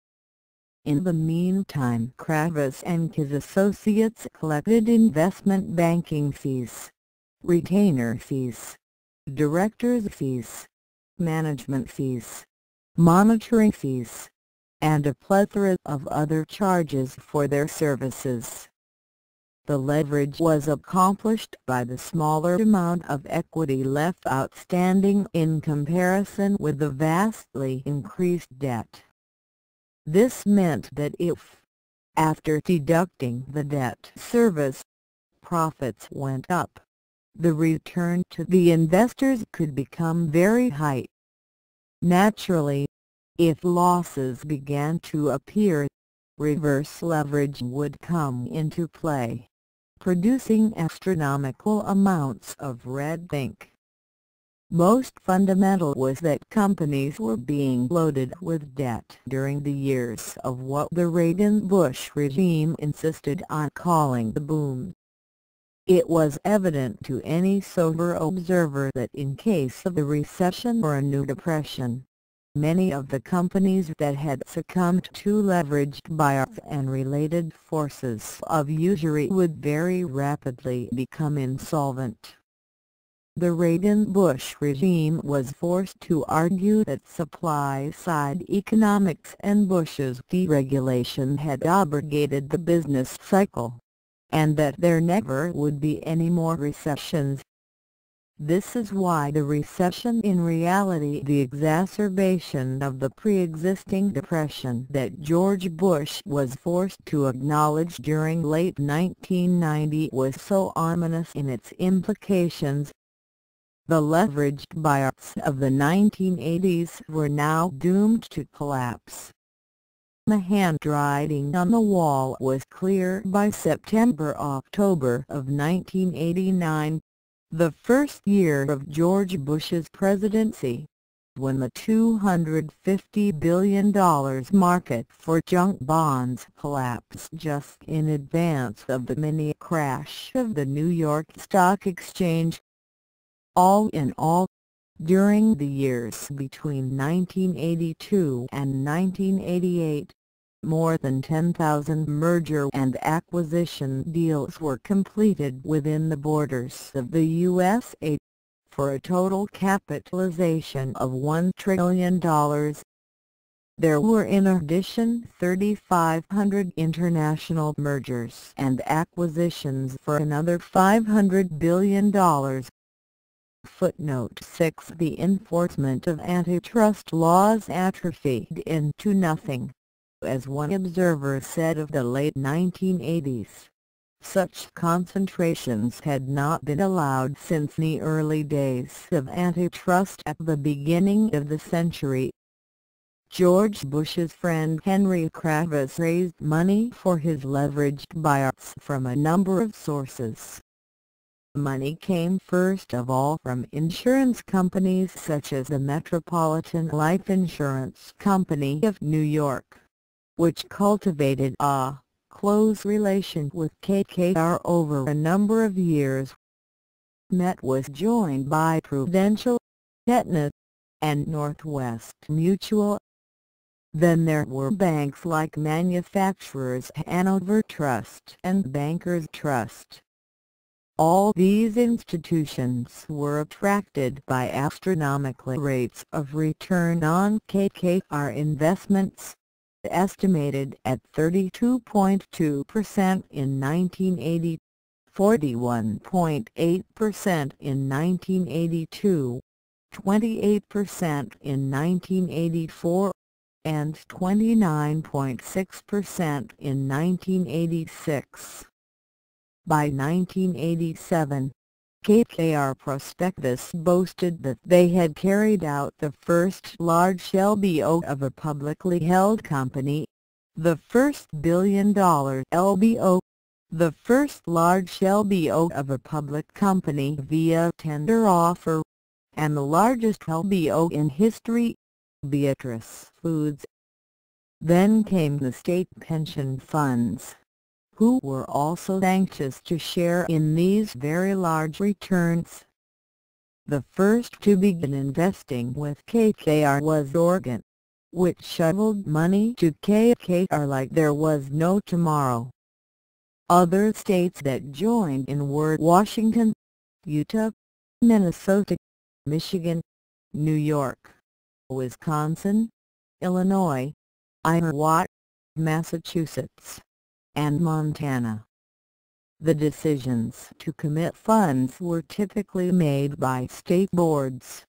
A: In the meantime, Kravis and his associates collected investment banking fees, retainer fees, directors' fees, management fees, monitoring fees, and a plethora of other charges for their services. The leverage was accomplished by the smaller amount of equity left outstanding in comparison with the vastly increased debt. This meant that if, after deducting the debt service, profits went up, the return to the investors could become very high. Naturally, if losses began to appear, reverse leverage would come into play, producing astronomical amounts of red ink. Most fundamental was that companies were being loaded with debt during the years of what the Reagan-Bush regime insisted on calling the boom. It was evident to any sober observer that in case of a recession or a new depression, many of the companies that had succumbed to leveraged buyouts and related forces of usury would very rapidly become insolvent. The Reagan-Bush regime was forced to argue that supply-side economics and Bush's deregulation had abrogated the business cycle, and that there never would be any more recessions. This is why the recession in reality the exacerbation of the pre-existing depression that George Bush was forced to acknowledge during late 1990 was so ominous in its implications. The leveraged buyouts of the 1980s were now doomed to collapse. The handwriting on the wall was clear by September-October of 1989, the first year of George Bush's presidency, when the $250 billion market for junk bonds collapsed just in advance of the mini-crash of the New York Stock Exchange. All in all, during the years between 1982 and 1988, more than 10,000 merger and acquisition deals were completed within the borders of the USA, for a total capitalization of $1 trillion. There were in addition 3,500 international mergers and acquisitions for another $500 billion. Footnote 6. The enforcement of antitrust laws atrophied into nothing, as one observer said of the late 1980s. Such concentrations had not been allowed since the early days of antitrust at the beginning of the century. George Bush's friend Henry Kravis raised money for his leveraged buyouts from a number of sources. Money came first of all from insurance companies such as the Metropolitan Life Insurance Company of New York, which cultivated a close relation with KKR over a number of years. Met was joined by Prudential, Aetna, and Northwest Mutual. Then there were banks like Manufacturers Hanover Trust and Bankers Trust. All these institutions were attracted by astronomical rates of return on KKR investments, estimated at 32.2% in 1980, 41.8% in 1982, 28% in 1984, and 29.6% in 1986. By 1987, KKR prospectus boasted that they had carried out the first large LBO of a publicly held company, the first billion-dollar LBO, the first large LBO of a public company via tender offer, and the largest LBO in history, Beatrice Foods. Then came the state pension funds, who were also anxious to share in these very large returns. The first to begin investing with KKR was Oregon, which shoveled money to KKR like there was no tomorrow. Other states that joined in were Washington, Utah, Minnesota, Michigan, New York, Wisconsin, Illinois, Iowa, Massachusetts, and Montana. The decisions to commit funds were typically made by state boards.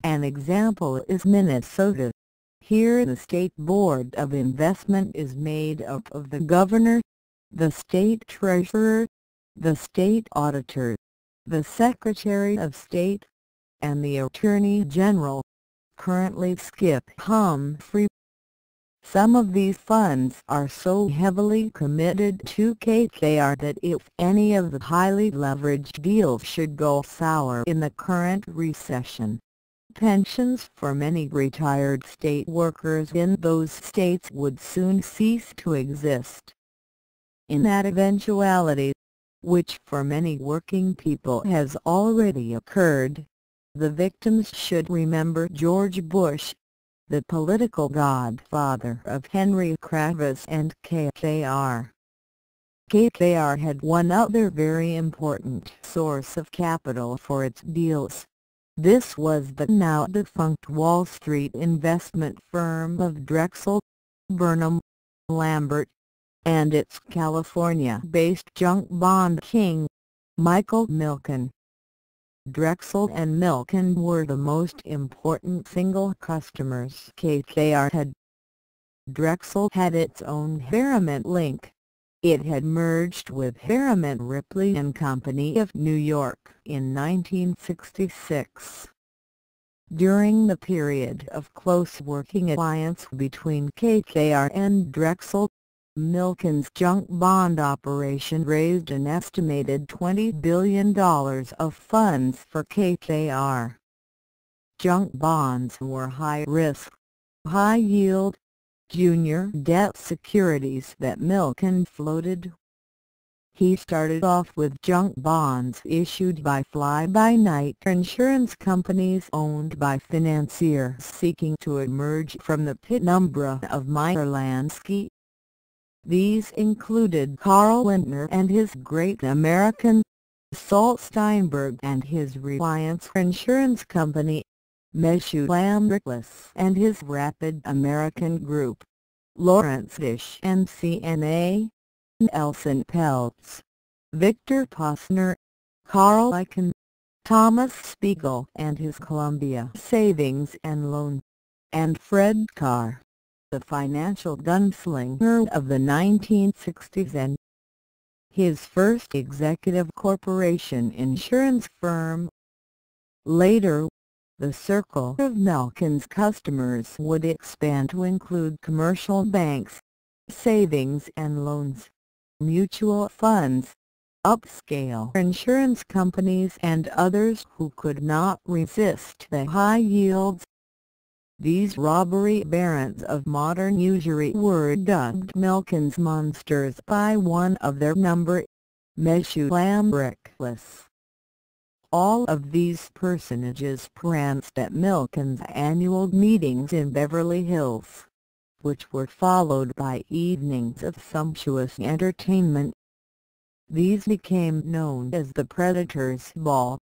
A: An example is Minnesota. Here the State Board of Investment is made up of the governor, the state treasurer, the state auditor, the Secretary of State, and the Attorney General, currently Skip Humphrey. Some of these funds are so heavily committed to KKR that if any of the highly leveraged deals should go sour in the current recession, pensions for many retired state workers in those states would soon cease to exist. In that eventuality, which for many working people has already occurred, the victims should remember George Bush, the political godfather of Henry Kravis and KKR. KKR had one other very important source of capital for its deals. This was the now defunct Wall Street investment firm of Drexel, Burnham, Lambert, and its California-based junk bond king, Michael Milken. Drexel and Milken were the most important single customers KKR had. Drexel had its own Harriman link. It had merged with Harriman Ripley and Company of New York in 1966. During the period of close working alliance between KKR and Drexel, Milken's junk bond operation raised an estimated $20 billion of funds for KKR. Junk bonds were high-risk, high-yield, junior debt securities that Milken floated. He started off with junk bonds issued by fly-by-night insurance companies owned by financiers seeking to emerge from the penumbra of Meyer Lansky. These included Carl Lindner and his Great American, Saul Steinberg and his Reliance Insurance Company, Meshulam Rickless and his Rapid American Group, Lawrence Dish and CNA, Nelson Peltz, Victor Posner, Carl Icahn, Thomas Spiegel and his Columbia Savings and Loan, and Fred Carr, the financial gunslinger of the 1960s and his first executive corporation insurance firm. Later, the circle of Milken's customers would expand to include commercial banks, savings and loans, mutual funds, upscale insurance companies and others who could not resist the high yields. These robbery barons of modern usury were dubbed Milken's monsters by one of their number, Meshulam Rickless. All of these personages pranced at Milken's annual meetings in Beverly Hills, which were followed by evenings of sumptuous entertainment. These became known as the Predators' Ball,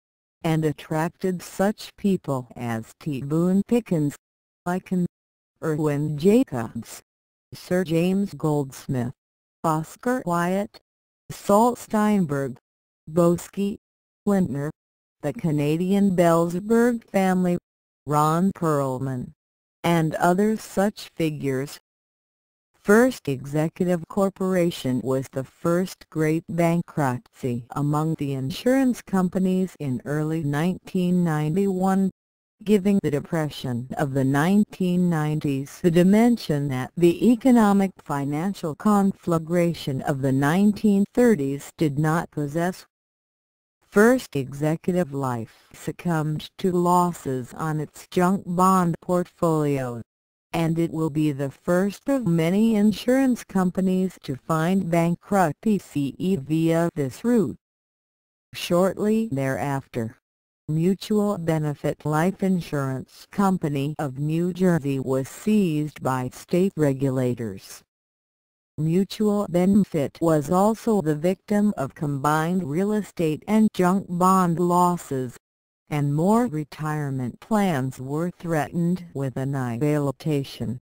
A: and attracted such people as T. Boone Pickens, Chaitkin, Irwin Jacobs, Sir James Goldsmith, Oscar Wilde, Saul Steinberg, Boesky, Lintner, the Canadian Bellsberg family, Ron Perlman, and other such figures. First Executive Corporation was the first great bankruptcy among the insurance companies in early 1991, giving the Depression of the 1990s the dimension that the economic financial conflagration of the 1930s did not possess. First Executive Life succumbed to losses on its junk bond portfolio, and it will be the first of many insurance companies to find bankruptcy via this route. Shortly thereafter, Mutual Benefit Life Insurance Company of New Jersey was seized by state regulators. Mutual Benefit was also the victim of combined real estate and junk bond losses, and more retirement plans were threatened with annihilation.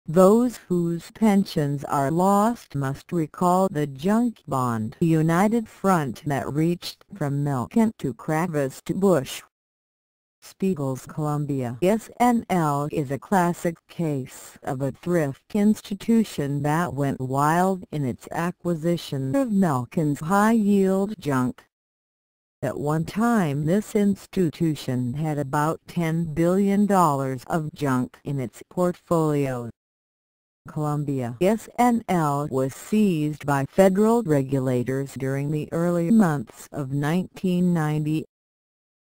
A: Those whose pensions are lost must recall the junk bond united front that reached from Milken to Kravis to Bush. Spiegel's Columbia S&L is a classic case of a thrift institution that went wild in its acquisition of Milken's high-yield junk. At one time this institution had about $10 billion of junk in its portfolio. Columbia S&L was seized by federal regulators during the early months of 1990.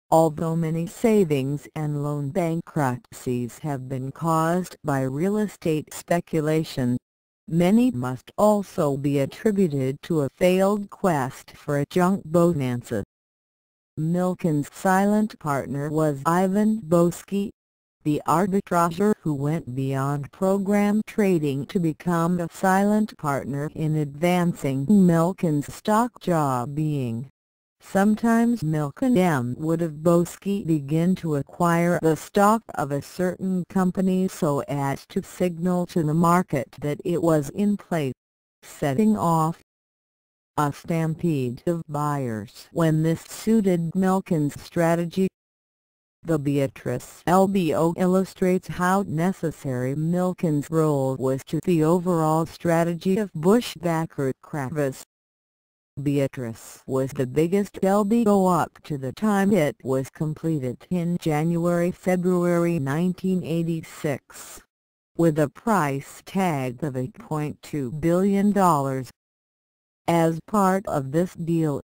A: Although many savings and loan bankruptcies have been caused by real estate speculation, many must also be attributed to a failed quest for a junk bonanza. Milken's silent partner was Ivan Boesky, the arbitrager who went beyond program trading to become a silent partner in advancing Milken's stock jobbing. Sometimes Milken would have Boesky begin to acquire the stock of a certain company so as to signal to the market that it was in place, setting off a stampede of buyers when this suited Milken's strategy. The Beatrice LBO illustrates how necessary Milken's role was to the overall strategy of Bush-backer Kravis. Beatrice was the biggest LBO up to the time it was completed in January-February 1986, with a price tag of $8.2 billion. As part of this deal,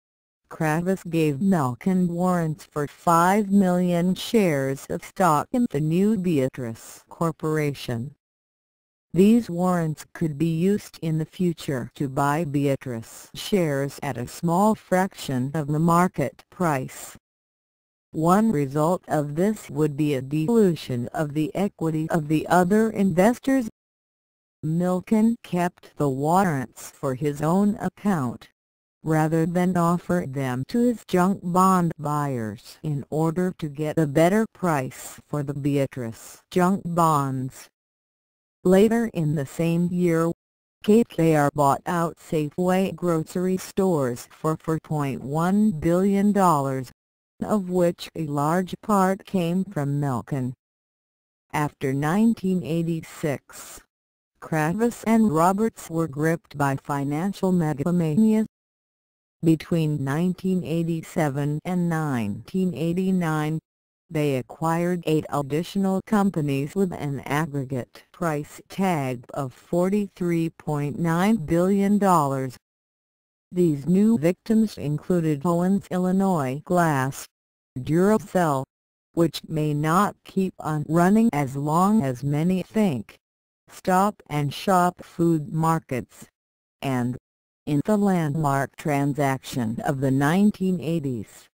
A: Kravis gave Milken warrants for 5 million shares of stock in the new Beatrice Corporation. These warrants could be used in the future to buy Beatrice shares at a small fraction of the market price. One result of this would be a dilution of the equity of the other investors. Milken kept the warrants for his own account, rather than offer them to his junk bond buyers in order to get a better price for the Beatrice junk bonds. Later in the same year, KKR bought out Safeway grocery stores for $4.1 billion, of which a large part came from Milken. After 1986, Kravis and Roberts were gripped by financial megalomania. Between 1987 and 1989, they acquired 8 additional companies with an aggregate price tag of $43.9 billion. These new victims included Owens Illinois Glass, Duracell, which may not keep on running as long as many think, Stop and Shop Food Markets, and, in the landmark transaction of the 1980s,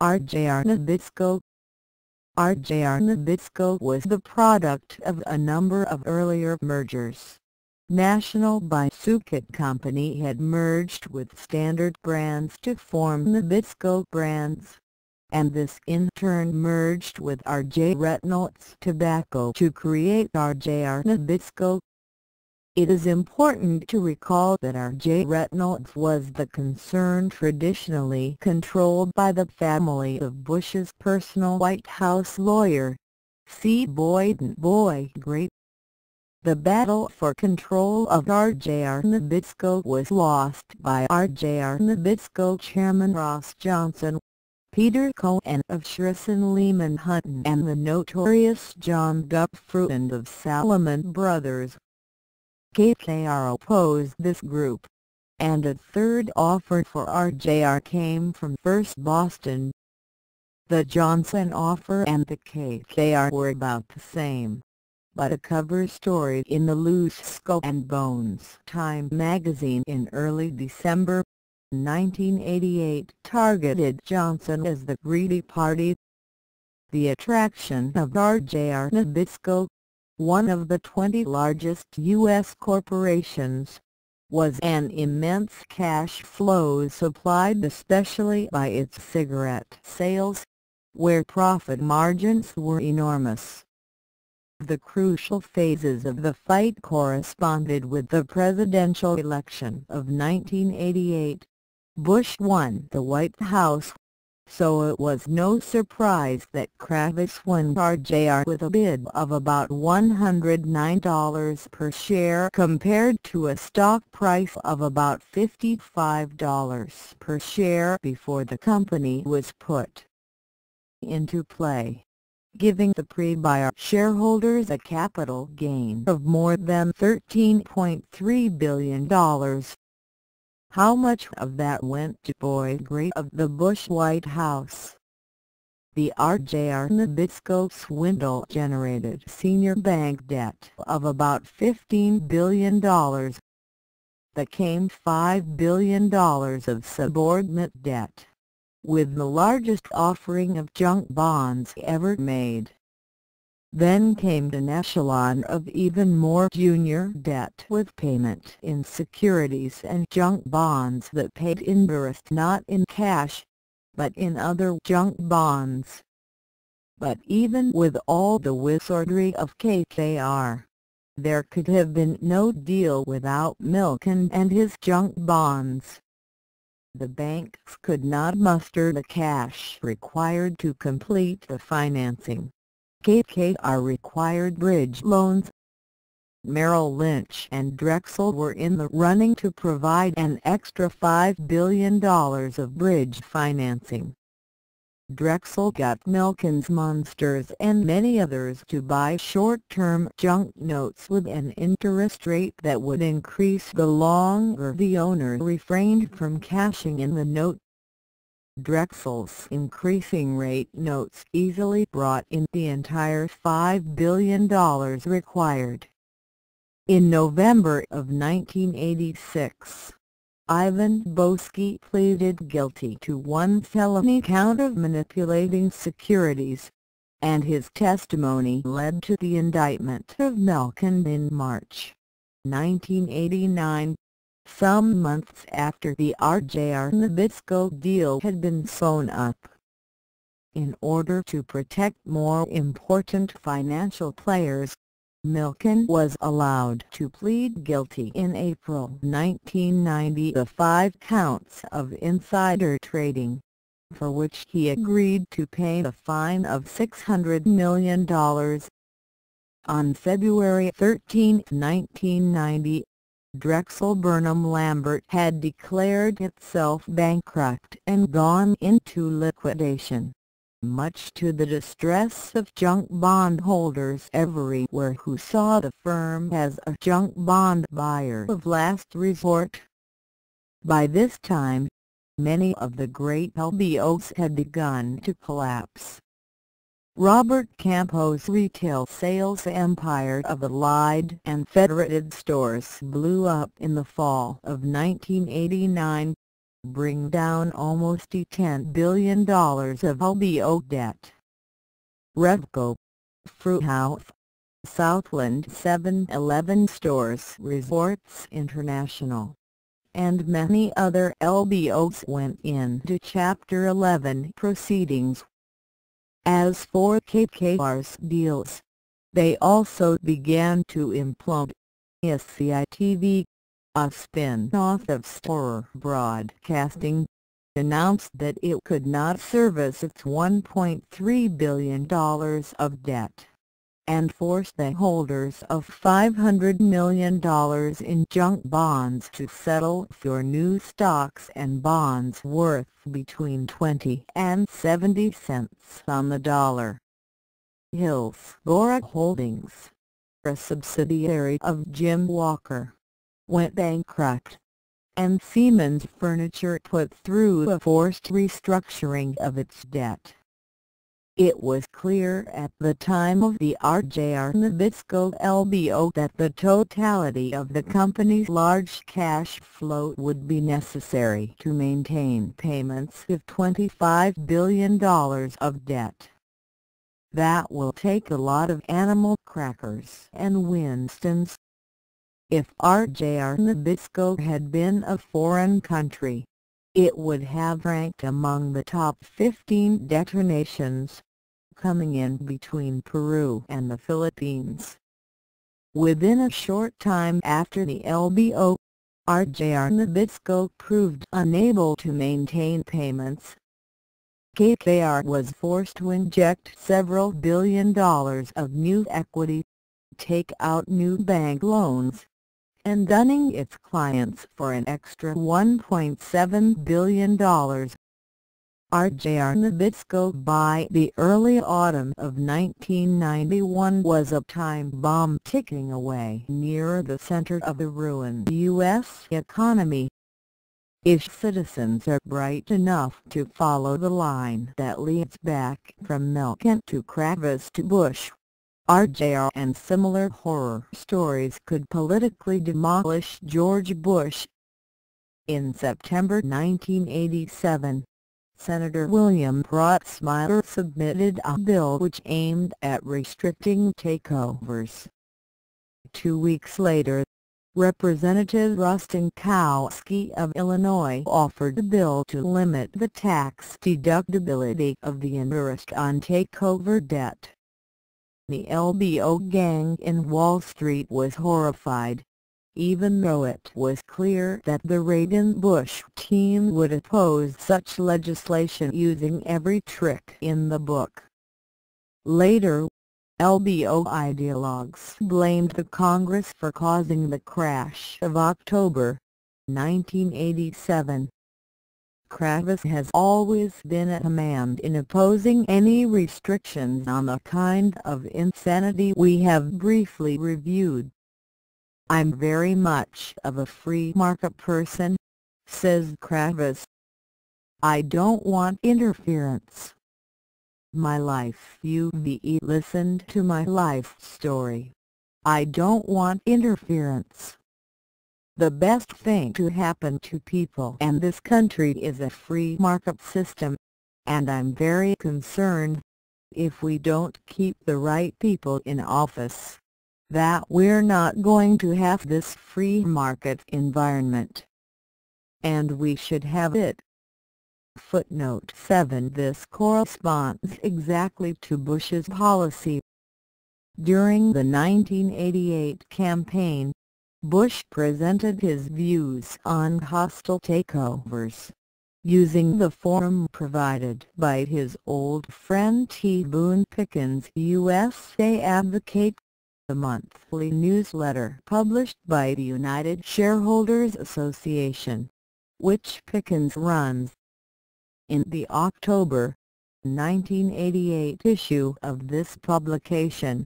A: Rjr Nabisco. Rjr Nabisco was the product of a number of earlier mergers. National Bicycle Company had merged with Standard Brands to form Nabisco Brands, and this in turn merged with Rjr Tobacco to create Rjr Nabisco. It is important to recall that Rjr was the concern traditionally controlled by the family of Bush's personal White House lawyer, C. Boyd and Boyd Gray. The battle for control of Rjr Nabisco was lost by Rjr Nabisco chairman Ross Johnson, Peter Cohen of Sherrison Lehman Hutton and the notorious John Gutfreund of Salomon Brothers. KKR opposed this group, and a third offer for Rjr came from First Boston. The Johnson offer and the KKR were about the same, but a cover story in the Loose Skull and Bones Time magazine in early December 1988 targeted Johnson as the greedy party. The attraction of Rjr Nabisco, one of the 20 largest U.S. corporations, was an immense cash flow supplied especially by its cigarette sales, where profit margins were enormous. The crucial phases of the fight corresponded with the presidential election of 1988. Bush won the White House, so it was no surprise that Kravitz won Rjr with a bid of about $109 per share compared to a stock price of about $55 per share before the company was put into play, giving the pre-buyer shareholders a capital gain of more than $13.3 billion. How much of that went to Boyd Gray of the Bush White House? The Rjr Nabisco swindle generated senior bank debt of about $15 billion. That came $5 billion of subordinate debt, with the largest offering of junk bonds ever made. Then came an echelon of even more junior debt with payment in securities and junk bonds that paid interest not in cash, but in other junk bonds. But even with all the wizardry of KKR, there could have been no deal without Milken and his junk bonds. The banks could not muster the cash required to complete the financing. KKR required bridge loans. Merrill Lynch and Drexel were in the running to provide an extra $5 billion of bridge financing. Drexel got Milken's Monsters and many others to buy short-term junk notes with an interest rate that would increase the longer the owner refrained from cashing in the note. Drexel's increasing rate notes easily brought in the entire $5 billion required. In November of 1986, Ivan Boesky pleaded guilty to one felony count of manipulating securities, and his testimony led to the indictment of Milken in March 1989. Some months after the Rjr Nabisco deal had been sewn up. In order to protect more important financial players, Milken was allowed to plead guilty in April 1990 to 5 counts of insider trading, for which he agreed to pay a fine of $600 million. On February 13, 1990, Drexel Burnham Lambert had declared itself bankrupt and gone into liquidation, much to the distress of junk bond holders everywhere who saw the firm as a junk bond buyer of last resort. By this time, many of the great LBOs had begun to collapse. Robert Campo's retail sales empire of Allied and Federated stores blew up in the fall of 1989, bringing down almost $10 billion of LBO debt. Revco, Fruithouse, Southland 7-Eleven stores, Resorts International, and many other LBOs went into Chapter 11 proceedings. As for KKR's deals, they also began to implode. SCITV, a spin-off of Storer Broadcasting, announced that it could not service its $1.3 billion of debt, and forced the holders of $500 million in junk bonds to settle for new stocks and bonds worth between 20 and 70 cents on the dollar. Hillsborough Holdings, a subsidiary of Jim Walker, went bankrupt, and Siemens Furniture put through a forced restructuring of its debt. It was clear at the time of the Rjr Nabisco LBO that the totality of the company's large cash flow would be necessary to maintain payments of $25 billion of debt. That will take a lot of animal crackers and Winstons. If Rjr Nabisco had been a foreign country, it would have ranked among the top 15 debtor nations, coming in between Peru and the Philippines. Within a short time after the LBO, Rjr Nabisco proved unable to maintain payments. KKR was forced to inject several $1 billion of new equity, take out new bank loans, and dunning its clients for an extra $1.7 billion. Rjr Nabisco by the early autumn of 1991 was a time bomb ticking away near the center of the ruined U.S. economy. If citizens are bright enough to follow the line that leads back from Milken to Kravis to Bush, Rjr and similar horror stories could politically demolish George Bush. In September 1987, Senator William Protzmeier submitted a bill which aimed at restricting takeovers. 2 weeks later, Representative Rostenkowski of Illinois offered a bill to limit the tax deductibility of the interest on takeover debt. The LBO gang in Wall Street was horrified, even though it was clear that the Reagan-Bush team would oppose such legislation using every trick in the book. Later, LBO ideologues blamed the Congress for causing the crash of October 1987. Kravis has always been at command in opposing any restrictions on the kind of insanity we have briefly reviewed. "I'm very much of a free market person," says Kravis. "I don't want interference. My life you've listened to my life story. I don't want interference. The best thing to happen to people and this country is a free market system, and I'm very concerned, if we don't keep the right people in office, that we're not going to have this free market environment. And we should have it." Footnote 7. This corresponds exactly to Bush's policy. During the 1988 campaign, Bush presented his views on hostile takeovers, using the forum provided by his old friend T. Boone Pickens, USA Advocate, a monthly newsletter published by the United Shareholders Association, which Pickens runs. In the October 1988 issue of this publication,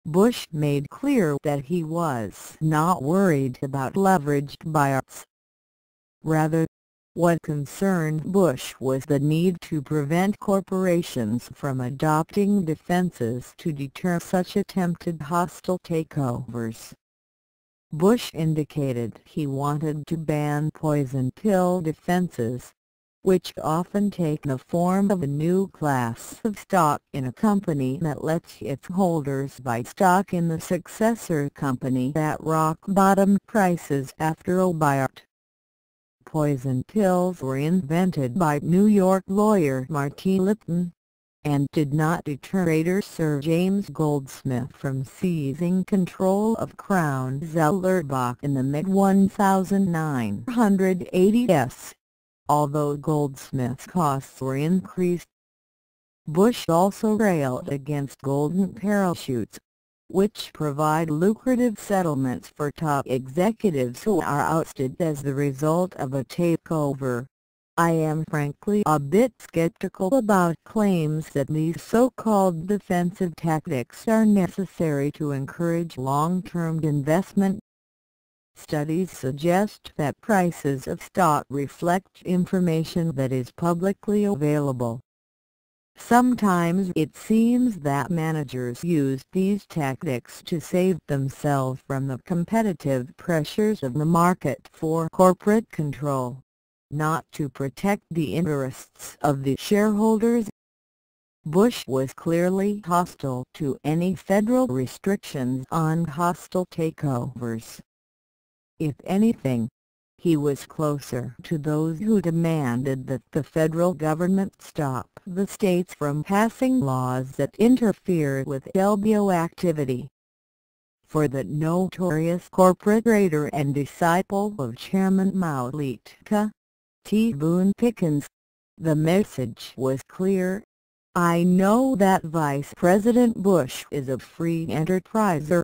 A: Bush made clear that he was not worried about leveraged buyouts. Rather, what concerned Bush was the need to prevent corporations from adopting defenses to deter such attempted hostile takeovers. Bush indicated he wanted to ban poison pill defenses, which often take the form of a new class of stock in a company that lets its holders buy stock in the successor company at rock-bottom prices after a buyout. Poison pills were invented by New York lawyer Marty Lipton, and did not deter trader Sir James Goldsmith from seizing control of Crown Zellerbach in the mid-1980s, although Goldsmith's costs were increased. Bush also railed against golden parachutes, which provide lucrative settlements for top executives who are ousted as the result of a takeover. I am frankly a bit skeptical about claims that these so-called defensive tactics are necessary to encourage long-term investment. Studies suggest that prices of stock reflect information that is publicly available. Sometimes it seems that managers use these tactics to save themselves from the competitive pressures of the market for corporate control, not to protect the interests of the shareholders. Bush was clearly hostile to any federal restrictions on hostile takeovers. If anything, he was closer to those who demanded that the federal government stop the states from passing laws that interfere with LBO activity. For the notorious corporate raider and disciple of Chairman Mao Litka, T. Boone Pickens, the message was clear: I know that Vice President Bush is a free enterpriser.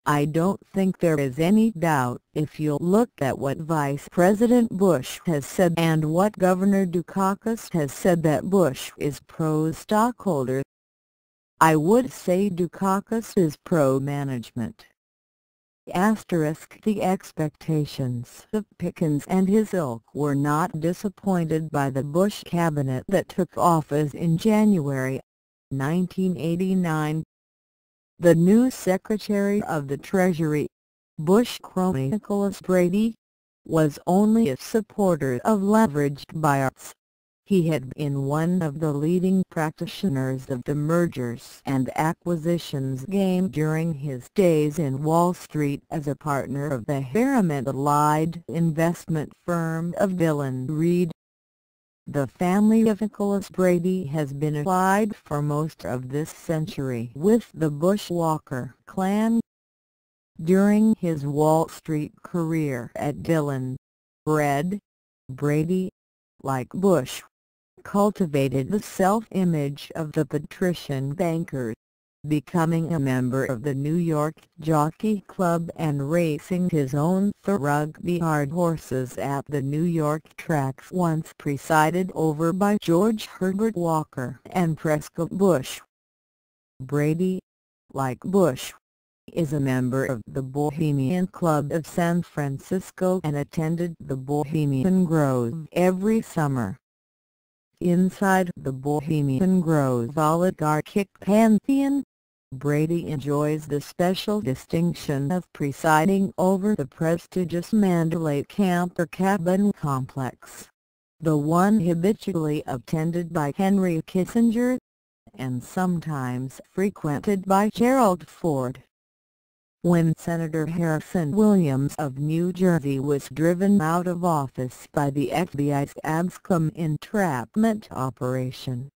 A: I don't think there is any doubt if you look at what Vice President Bush has said and what Governor Dukakis has said that Bush is pro-stockholder. I would say Dukakis is pro-management. The expectations of Pickens and his ilk were not disappointed by the Bush cabinet that took office in January 1989. The new Secretary of the Treasury, Bush crony Nicholas Brady, was only a supporter of leveraged buyouts. He had been one of the leading practitioners of the mergers and acquisitions game during his days in Wall Street as a partner of the Harriman-allied investment firm of Dillon Read. The family of Nicholas Brady has been allied for most of this century with the Bush-Walker clan. During his Wall Street career at Dillon Read, Brady, like Bush, cultivated the self-image of the patrician banker, becoming a member of the New York Jockey Club and racing his own thoroughbred horses at the New York tracks once presided over by George Herbert Walker and Prescott Bush. Brady, like Bush, is a member of the Bohemian Club of San Francisco and attended the Bohemian Grove every summer. Inside the Bohemian Grove oligarchic pantheon, Brady enjoys the special distinction of presiding over the prestigious Mandalay Camper Cabin Complex, the one habitually attended by Henry Kissinger, and sometimes frequented by Gerald Ford. When Senator Harrison Williams of New Jersey was driven out of office by the FBI's Abscom entrapment operation,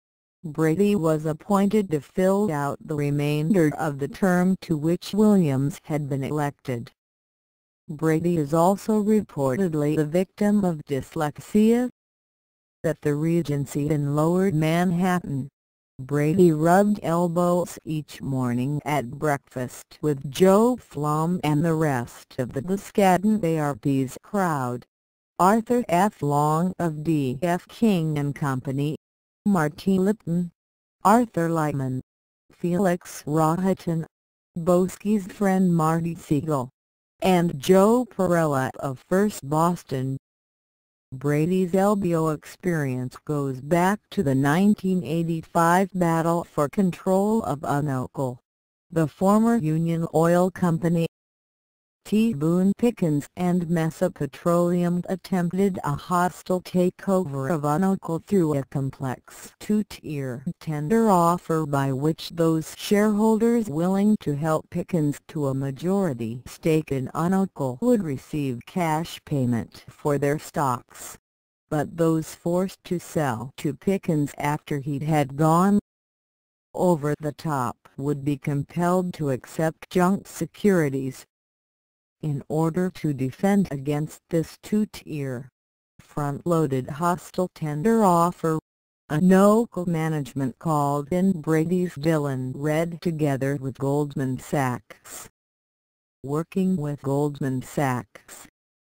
A: Brady was appointed to fill out the remainder of the term to which Williams had been elected. Brady is also reportedly the victim of dyslexia. At the Regency in Lower Manhattan, Brady rubbed elbows each morning at breakfast with Joe Flom and the rest of the Skadden ARP's crowd. Arthur F. Long of D.F. King and Company, Marty Lipton, Arthur Lyman, Felix Rohatyn, Boski's friend Marty Siegel, and Joe Perella of First Boston. Brady's LBO experience goes back to the 1985 battle for control of Unauthorized, the former Union Oil Company. T. Boone Pickens and Mesa Petroleum attempted a hostile takeover of Unauthorized through a complex two-tier tender offer by which those shareholders willing to help Pickens to a majority stake in Unauthorized would receive cash payment for their stocks, but those forced to sell to Pickens after he had gone over the top would be compelled to accept junk securities. In order to defend against this two-tier, front-loaded hostile tender offer, Unauthorized management called in Brady's Dillon Red together with Goldman Sachs. Working with Goldman Sachs,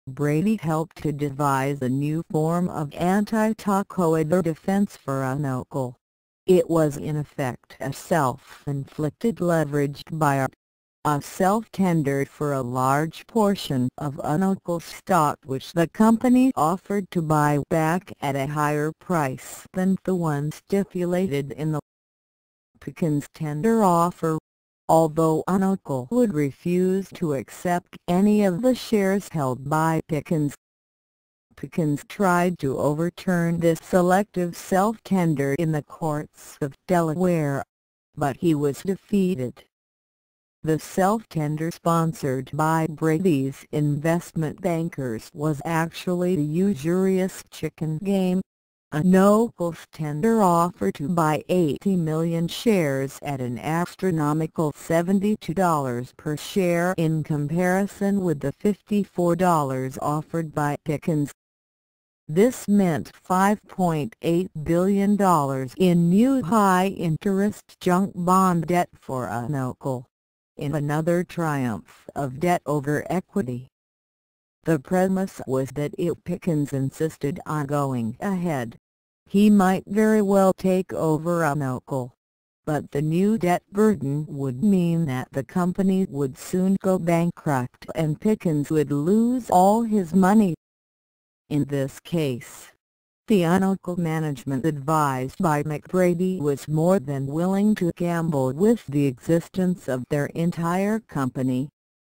A: Brady helped to devise a new form of anti-takeover defense for Unauthorized. It was in effect a self-inflicted leveraged buyout, a self-tender for a large portion of Unauthorized stock which the company offered to buy back at a higher price than the one stipulated in the Pickens tender offer. Although Unauthorized would refuse to accept any of the shares held by Pickens, Pickens tried to overturn this selective self-tender in the courts of Delaware, but he was defeated. The self-tender sponsored by Brady's investment bankers was actually the usurious chicken game, Unauthorized's tender offer to buy 80 million shares at an astronomical $72 per share in comparison with the $54 offered by Pickens. This meant $5.8 billion in new high-interest junk bond debt for Unauthorized, in another triumph of debt over equity. The premise was that if Pickens insisted on going ahead, he might very well take over Unauthorized, but the new debt burden would mean that the company would soon go bankrupt and Pickens would lose all his money. In this case, the Unauthorized management advised by McBrady was more than willing to gamble with the existence of their entire company,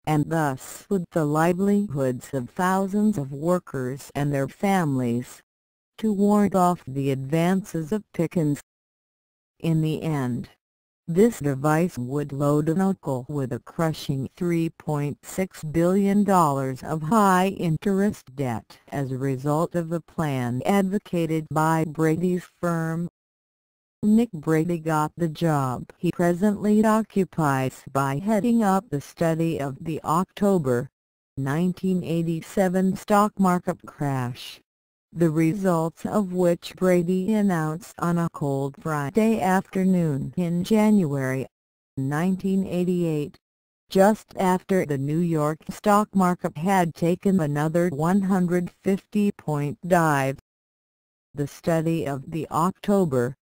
A: and thus with the livelihoods of thousands of workers and their families, to ward off the advances of Pickens. In the end, this device would load Unauthorized with a crushing $3.6 billion of high-interest debt as a result of a plan advocated by Brady's firm. Nick Brady got the job he presently occupies by heading up the study of the October 1987 stock market crash, the results of which Brady announced on a cold Friday afternoon in January 1988, just after the New York stock market had taken another 150-point dive. The study of the October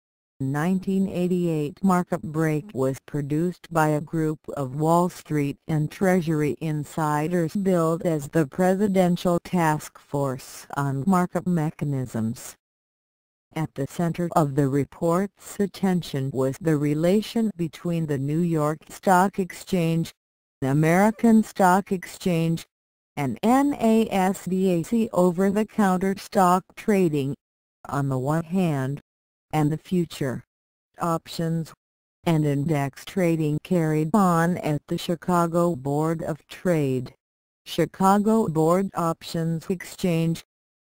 A: 1988 market break was produced by a group of Wall Street and Treasury insiders billed as the Presidential Task Force on Market Mechanisms. At the center of the report's attention was the relation between the New York Stock Exchange, the American Stock Exchange, and NASDAQ over-the-counter stock trading, on the one hand, and the future, options, and index trading carried on at the Chicago Board of Trade, Chicago Board Options Exchange,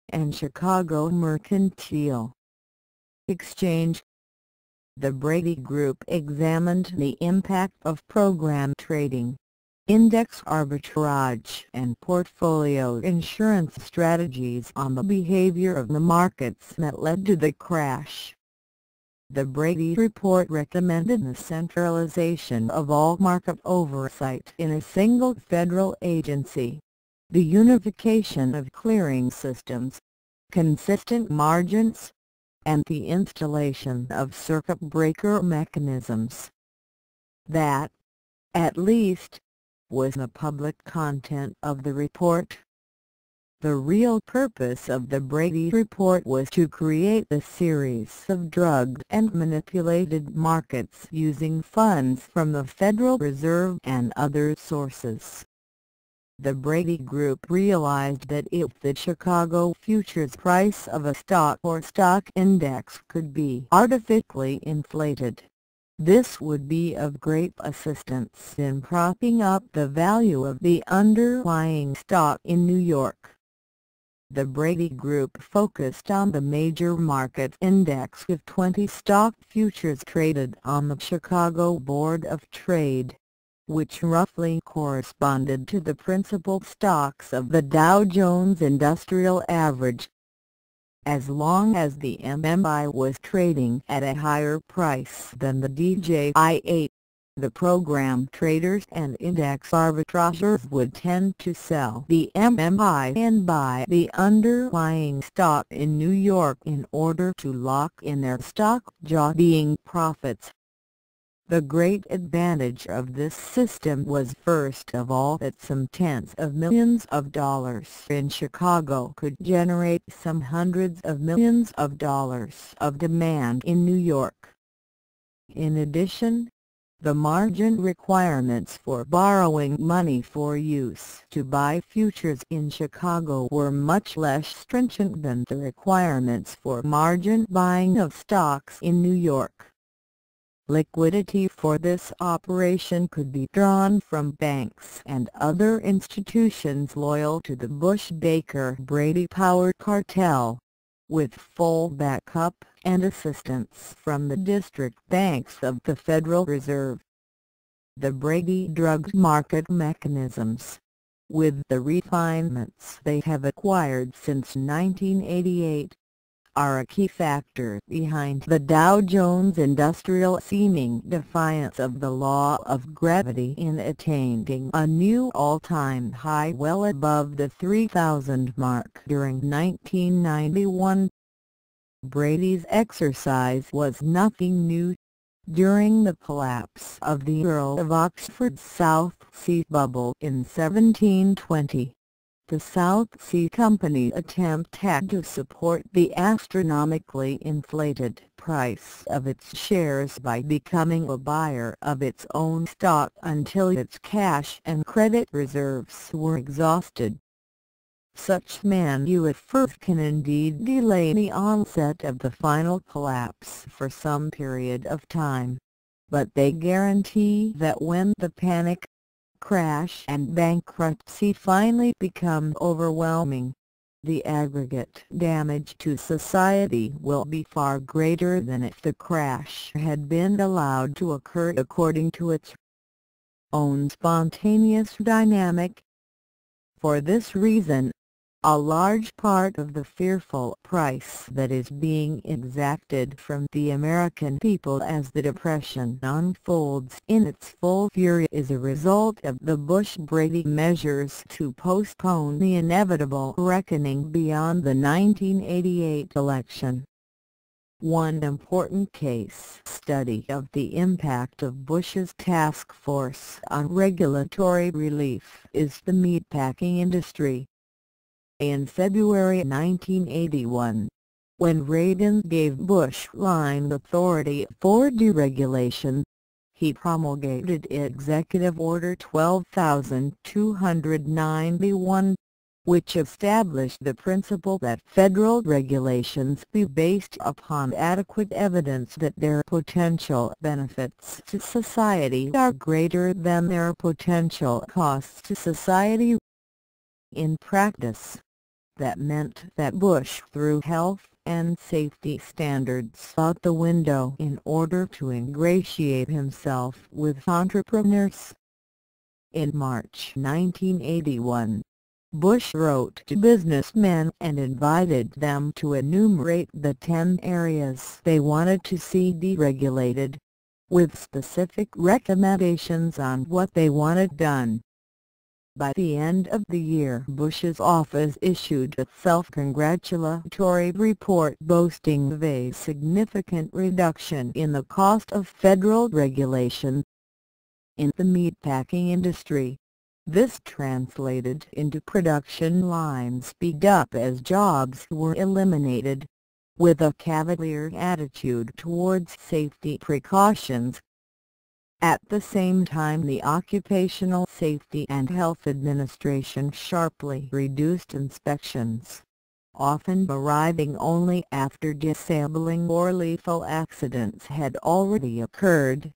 A: and Chicago Mercantile Exchange. The Brady Group examined the impact of program trading, index arbitrage and portfolio insurance strategies on the behavior of the markets that led to the crash. The Brady report recommended the centralization of all market oversight in a single federal agency, the unification of clearing systems, consistent margins, and the installation of circuit breaker mechanisms. That, at least, was the public content of the report. The real purpose of the Brady report was to create a series of drugged and manipulated markets using funds from the Federal Reserve and other sources. The Brady Group realized that if the Chicago futures price of a stock or stock index could be artificially inflated, this would be of great assistance in propping up the value of the underlying stock in New York. The Brady Group focused on the major market index of 20 stock futures traded on the Chicago Board of Trade, which roughly corresponded to the principal stocks of the Dow Jones Industrial Average. As long as the MMI was trading at a higher price than the DJI-8, the program traders and index arbitrageurs would tend to sell the MMI and buy the underlying stock in New York in order to lock in their stock-jockeying profits. The great advantage of this system was first of all that some tens of millions of dollars in Chicago could generate some hundreds of millions of dollars of demand in New York. In addition, the margin requirements for borrowing money for use to buy futures in Chicago were much less stringent than the requirements for margin buying of stocks in New York. Liquidity for this operation could be drawn from banks and other institutions loyal to the Bush-Baker-Brady power cartel, with full backup and assistance from the district banks of the Federal Reserve. The Brady drugged market mechanisms, with the refinements they have acquired since 1988, are a key factor behind the Dow Jones Industrial seeming defiance of the law of gravity in attaining a new all-time high well above the 3,000 mark during 1991. Brady's exercise was nothing new. During the collapse of the Earl of Oxford's South Sea bubble in 1720, the South Sea Company attempted to support the astronomically inflated price of its shares by becoming a buyer of its own stock until its cash and credit reserves were exhausted. Such maneuvers can indeed delay the onset of the final collapse for some period of time, but they guarantee that when the panic, crash and bankruptcy finally become overwhelming, the aggregate damage to society will be far greater than if the crash had been allowed to occur according to its own spontaneous dynamic. For this reason, a large part of the fearful price that is being exacted from the American people as the Depression unfolds in its full fury is a result of the Bush-Brady measures to postpone the inevitable reckoning beyond the 1988 election. One important case study of the impact of Bush's task force on regulatory relief is the meatpacking industry. In February 1981, when Reagan gave Bush line authority for deregulation, he promulgated Executive Order 12,291, which established the principle that federal regulations be based upon adequate evidence that their potential benefits to society are greater than their potential costs to society. In practice, that meant that Bush threw health and safety standards out the window in order to ingratiate himself with entrepreneurs. In March 1981, Bush wrote to businessmen and invited them to enumerate the 10 areas they wanted to see deregulated, with specific recommendations on what they wanted done. By the end of the year, Bush's office issued a self-congratulatory report boasting of a significant reduction in the cost of federal regulation. In the meatpacking industry, this translated into production line speed up as jobs were eliminated, with a cavalier attitude towards safety precautions. At the same time, the Occupational Safety and Health Administration sharply reduced inspections, often arriving only after disabling or lethal accidents had already occurred.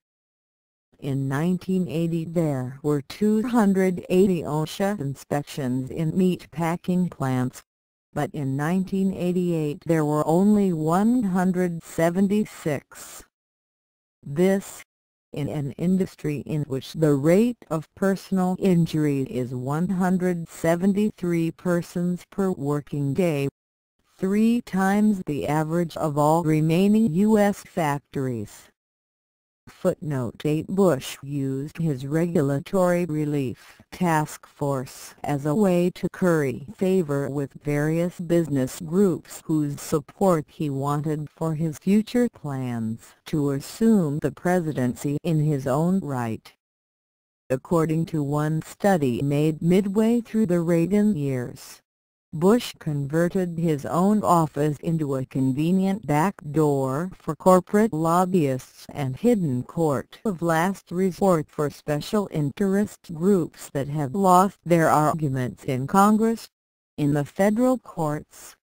A: In 1980 there were 280 OSHA inspections in meatpacking plants, but in 1988 there were only 176. This, in an industry in which the rate of personal injury is 173 persons per working day, 3 times the average of all remaining U.S. factories. Footnote 8 Bush used his regulatory relief task force as a way to curry favor with various business groups whose support he wanted for his future plans to assume the presidency in his own right. According to one study made midway through the Reagan years, Bush converted his own office into a convenient back door for corporate lobbyists and hidden court of last resort for special interest groups that have lost their arguments in Congress, in the federal courts,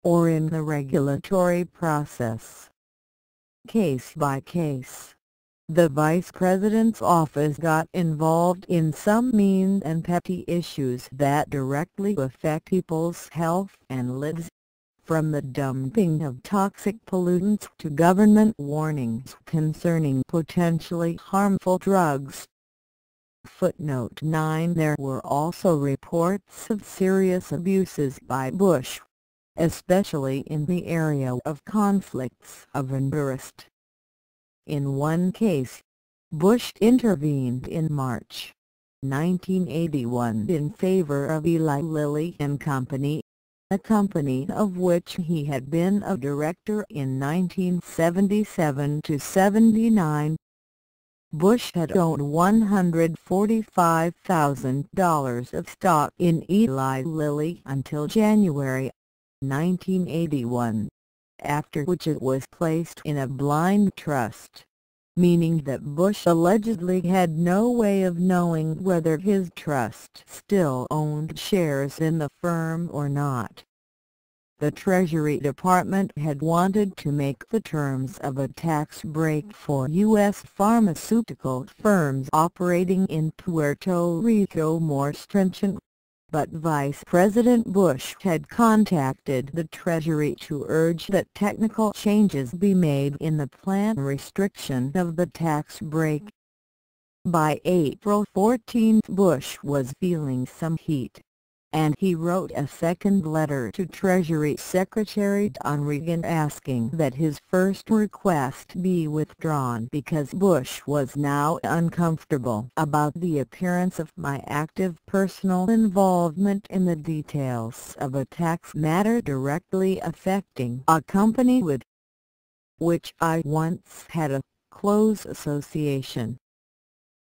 A: or in the regulatory process. Case by case, the Vice President's office got involved in some mean and petty issues that directly affect people's health and lives, from the dumping of toxic pollutants to government warnings concerning potentially harmful drugs. Footnote 9 There were also reports of serious abuses by Bush, especially in the area of conflicts of interest. In one case, Bush intervened in March 1981 in favor of Eli Lilly and Company, a company of which he had been a director in 1977–79. Bush had owned $145,000 of stock in Eli Lilly until January 1981. After which it was placed in a blind trust, meaning that Bush allegedly had no way of knowing whether his trust still owned shares in the firm or not. The Treasury Department had wanted to make the terms of a tax break for U.S. pharmaceutical firms operating in Puerto Rico more stringent, but Vice President Bush had contacted the Treasury to urge that technical changes be made in the plan restriction of the tax break. By April 14 Bush was feeling some heat, and he wrote a second letter to Treasury Secretary Don Regan asking that his first request be withdrawn because Bush was now uncomfortable about the appearance of my active personal involvement in the details of a tax matter directly affecting a company with which I once had a close association.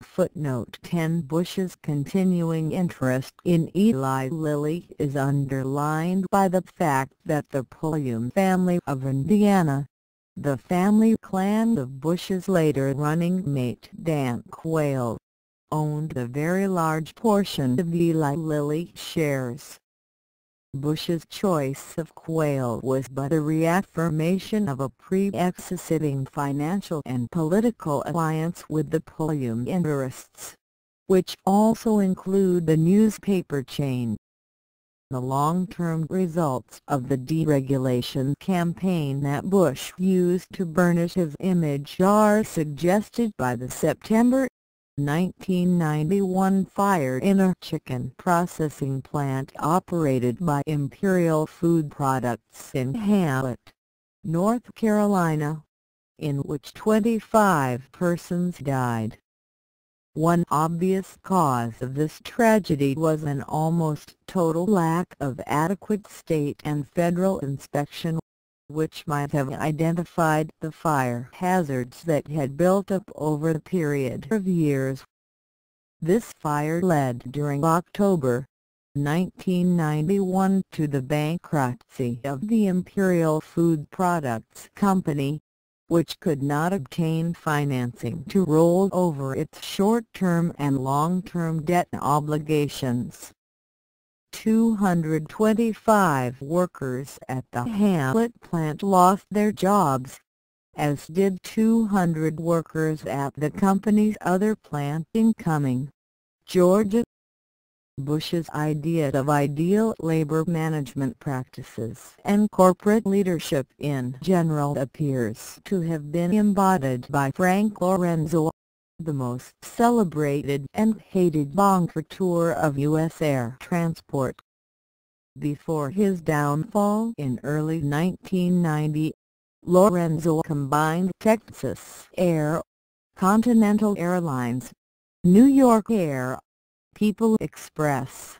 A: Footnote 10 Bush's continuing interest in Eli Lilly is underlined by the fact that the Pulliam family of Indiana, the family clan of Bush's later running mate Dan Quayle, owned a very large portion of Eli Lilly shares. Bush's choice of Quayle was but a reaffirmation of a pre-existing financial and political alliance with the Pulliam interests, which also include the newspaper chain. The long-term results of the deregulation campaign that Bush used to burnish his image are suggested by the September 1991 fire in a chicken processing plant operated by Imperial Food Products in Hamlet, North Carolina, in which 25 persons died. One obvious cause of this tragedy was an almost total lack of adequate state and federal inspection, which might have identified the fire hazards that had built up over a period of years. This fire led during October 1991 to the bankruptcy of the Imperial Food Products Company, which could not obtain financing to roll over its short-term and long-term debt obligations. 225 workers at the Hamlet plant lost their jobs, as did 200 workers at the company's other plant in Cumming, Georgia. Bush's idea of ideal labor management practices and corporate leadership in general appears to have been embodied by Frank Lorenzo, the most celebrated and hated banker of U.S. air transport. Before his downfall in early 1990, Lorenzo combined Texas Air, Continental Airlines, New York Air, People Express,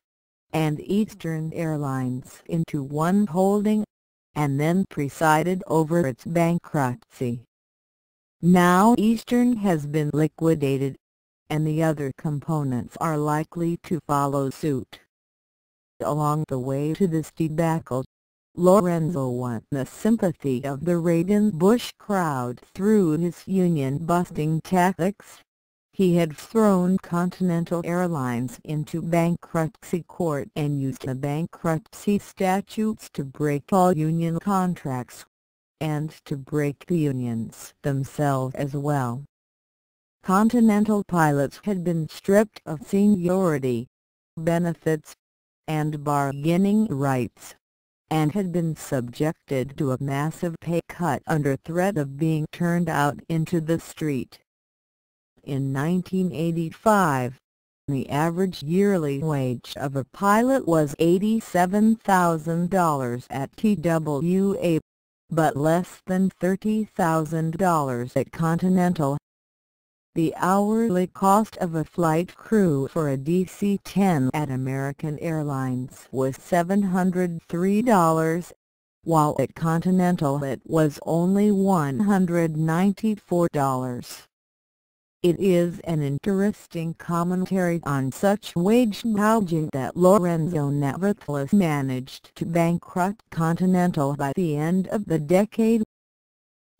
A: and Eastern Airlines into one holding, and then presided over its bankruptcy. Now Eastern has been liquidated, and the other components are likely to follow suit. Along the way to this debacle, Lorenzo won the sympathy of the Reagan-Bush crowd through his union-busting tactics. He had thrown Continental Airlines into bankruptcy court and used the bankruptcy statutes to break all union contracts, and to break the unions themselves as well. Continental pilots had been stripped of seniority, benefits, and bargaining rights, and had been subjected to a massive pay cut under threat of being turned out into the street. In 1985, the average yearly wage of a pilot was $87,000 at TWA, but less than $30,000 at Continental. The hourly cost of a flight crew for a DC-10 at American Airlines was $703, while at Continental it was only $194. It is an interesting commentary on such wage gouging that Lorenzo nevertheless managed to bankrupt Continental by the end of the decade.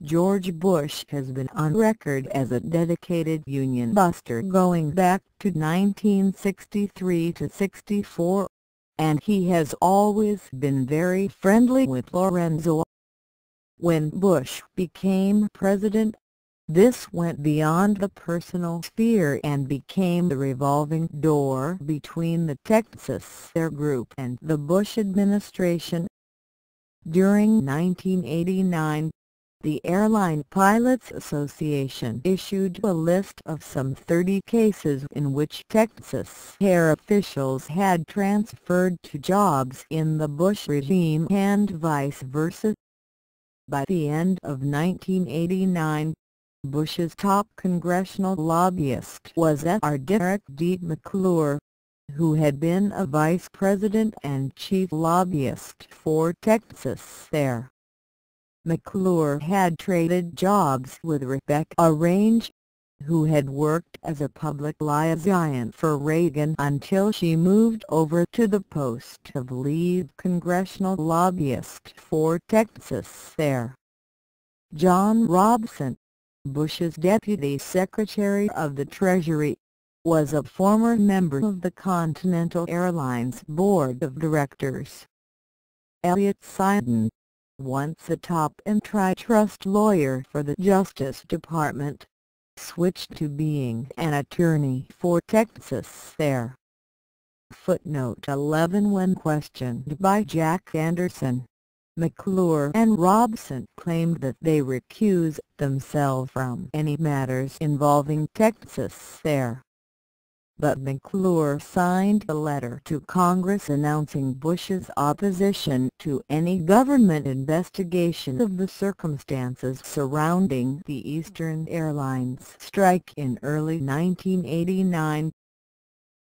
A: George Bush has been on record as a dedicated union buster going back to 1963 to 64, and he has always been very friendly with Lorenzo. When Bush became president, this went beyond the personal sphere and became the revolving door between the Texas Air Group and the Bush administration. During 1989, the Airline Pilots Association issued a list of some 30 cases in which Texas Air officials had transferred to jobs in the Bush regime and vice versa. By the end of 1989, Bush's top congressional lobbyist was Rjr Derek D. McClure, who had been a vice president and chief lobbyist for Texas Air. McClure had traded jobs with Rebecca Range, who had worked as a public liaison for Reagan until she moved over to the post of lead congressional lobbyist for Texas Air. John Robson, Bush's Deputy Secretary of the Treasury, was a former member of the Continental Airlines Board of Directors. Elliot Sidon, once a top antitrust lawyer for the Justice Department, switched to being an attorney for Texas Air. Footnote 11. When questioned by Jack Anderson, McClure and Robson claimed that they recused themselves from any matters involving Texas there. But McClure signed a letter to Congress announcing Bush's opposition to any government investigation of the circumstances surrounding the Eastern Airlines strike in early 1989.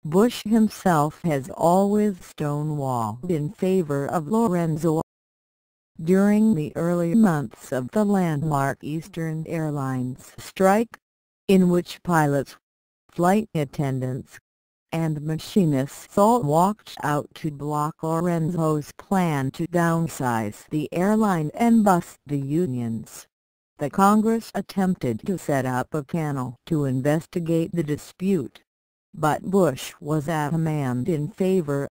A: Bush himself has always stonewalled in favor of Lorenzo. During the early months of the landmark Eastern Airlines strike, in which pilots, flight attendants, and machinists all walked out to block Lorenzo's plan to downsize the airline and bust the unions, the Congress attempted to set up a panel to investigate the dispute, but Bush was adamant in favor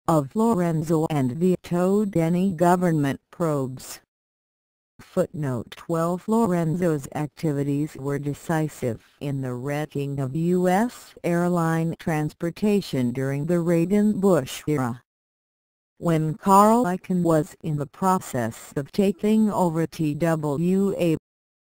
A: of Lorenzo and vetoed any government probes. Footnote 12. Lorenzo's activities were decisive in the wrecking of U.S. airline transportation during the Reagan-Bush era. When Carolyne was in the process of taking over TWA,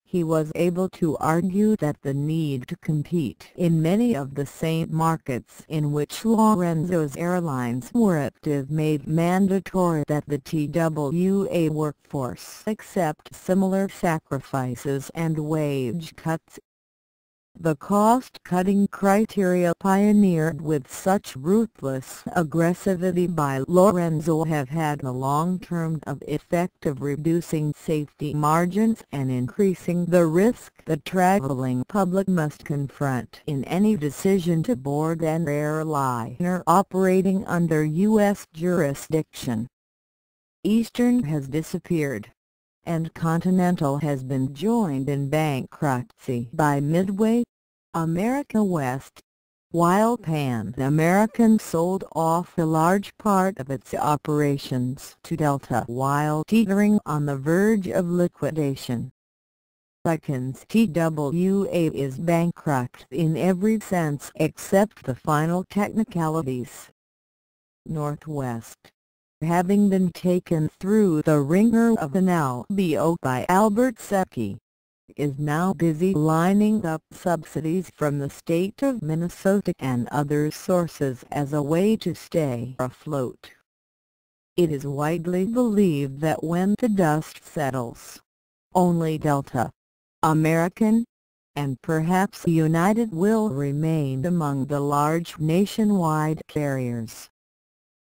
A: he was able to argue that the need to compete in many of the same markets in which Lorenzo's airlines were active made mandatory that the TWA workforce accept similar sacrifices and wage cuts. The cost-cutting criteria pioneered with such ruthless aggressivity by Lorenzo have had a long-term effect of reducing safety margins and increasing the risk the traveling public must confront in any decision to board an airliner operating under U.S. jurisdiction. Eastern has disappeared, and Continental has been joined in bankruptcy by Midway, America West, while Pan American sold off a large part of its operations to Delta while teetering on the verge of liquidation. Chaitkin's TWA is bankrupt in every sense except the final technicalities. Northwest, having been taken through the ringer of an LBO by Albert Secchi, is now busy lining up subsidies from the state of Minnesota and other sources as a way to stay afloat. It is widely believed that when the dust settles, only Delta, American, and perhaps United will remain among the large nationwide carriers.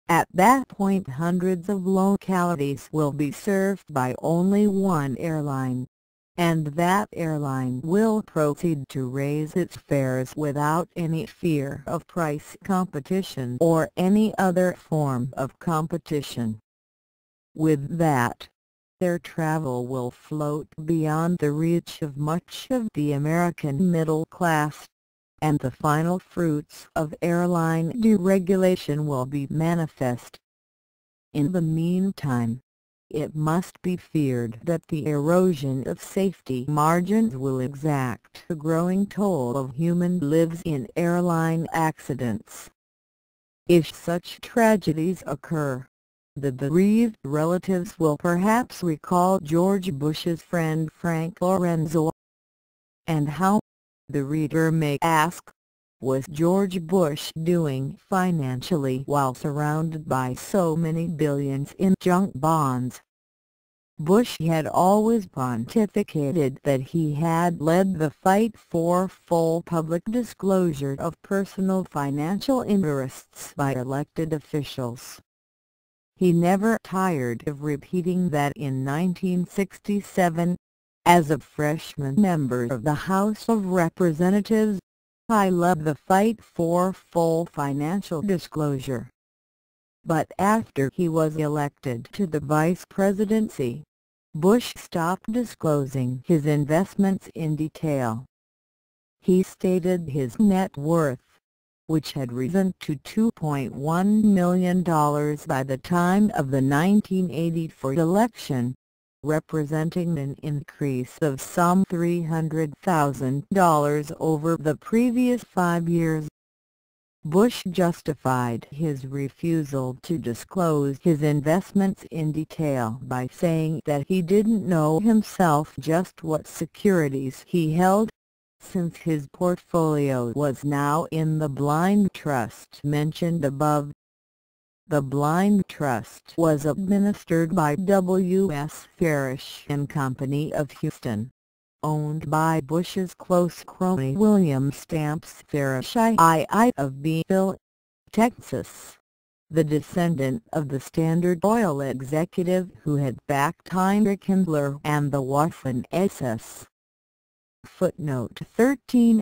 A: At that point, hundreds of localities will be served by only one airline, and that airline will proceed to raise its fares without any fear of price competition or any other form of competition. With that, their travel will float beyond the reach of much of the American middle class, and the final fruits of airline deregulation will be manifest. In the meantime, it must be feared that the erosion of safety margins will exact a growing toll of human lives in airline accidents. If such tragedies occur, the bereaved relatives will perhaps recall George Bush's friend Frank Lorenzo. And how, the reader may ask, was George Bush doing financially while surrounded by so many billions in junk bonds? Bush had always pontificated that he had led the fight for full public disclosure of personal financial interests by elected officials. He never tired of repeating that in 1967, as a freshman member of the House of Representatives, "I love the fight for full financial disclosure." But after he was elected to the vice presidency, Bush stopped disclosing his investments in detail. He stated his net worth, which had risen to $2.1 million by the time of the 1984 election, representing an increase of some $300,000 over the previous 5 years. Bush justified his refusal to disclose his investments in detail by saying that he didn't know himself just what securities he held, since his portfolio was now in the blind trust mentioned above. The blind trust was administered by W.S. Farish and Company of Houston, owned by Bush's close crony William Stamps Farish III of Beeville, Texas, the descendant of the Standard Oil executive who had backed Heinrich Himmler and the Waffen SS. Footnote 13.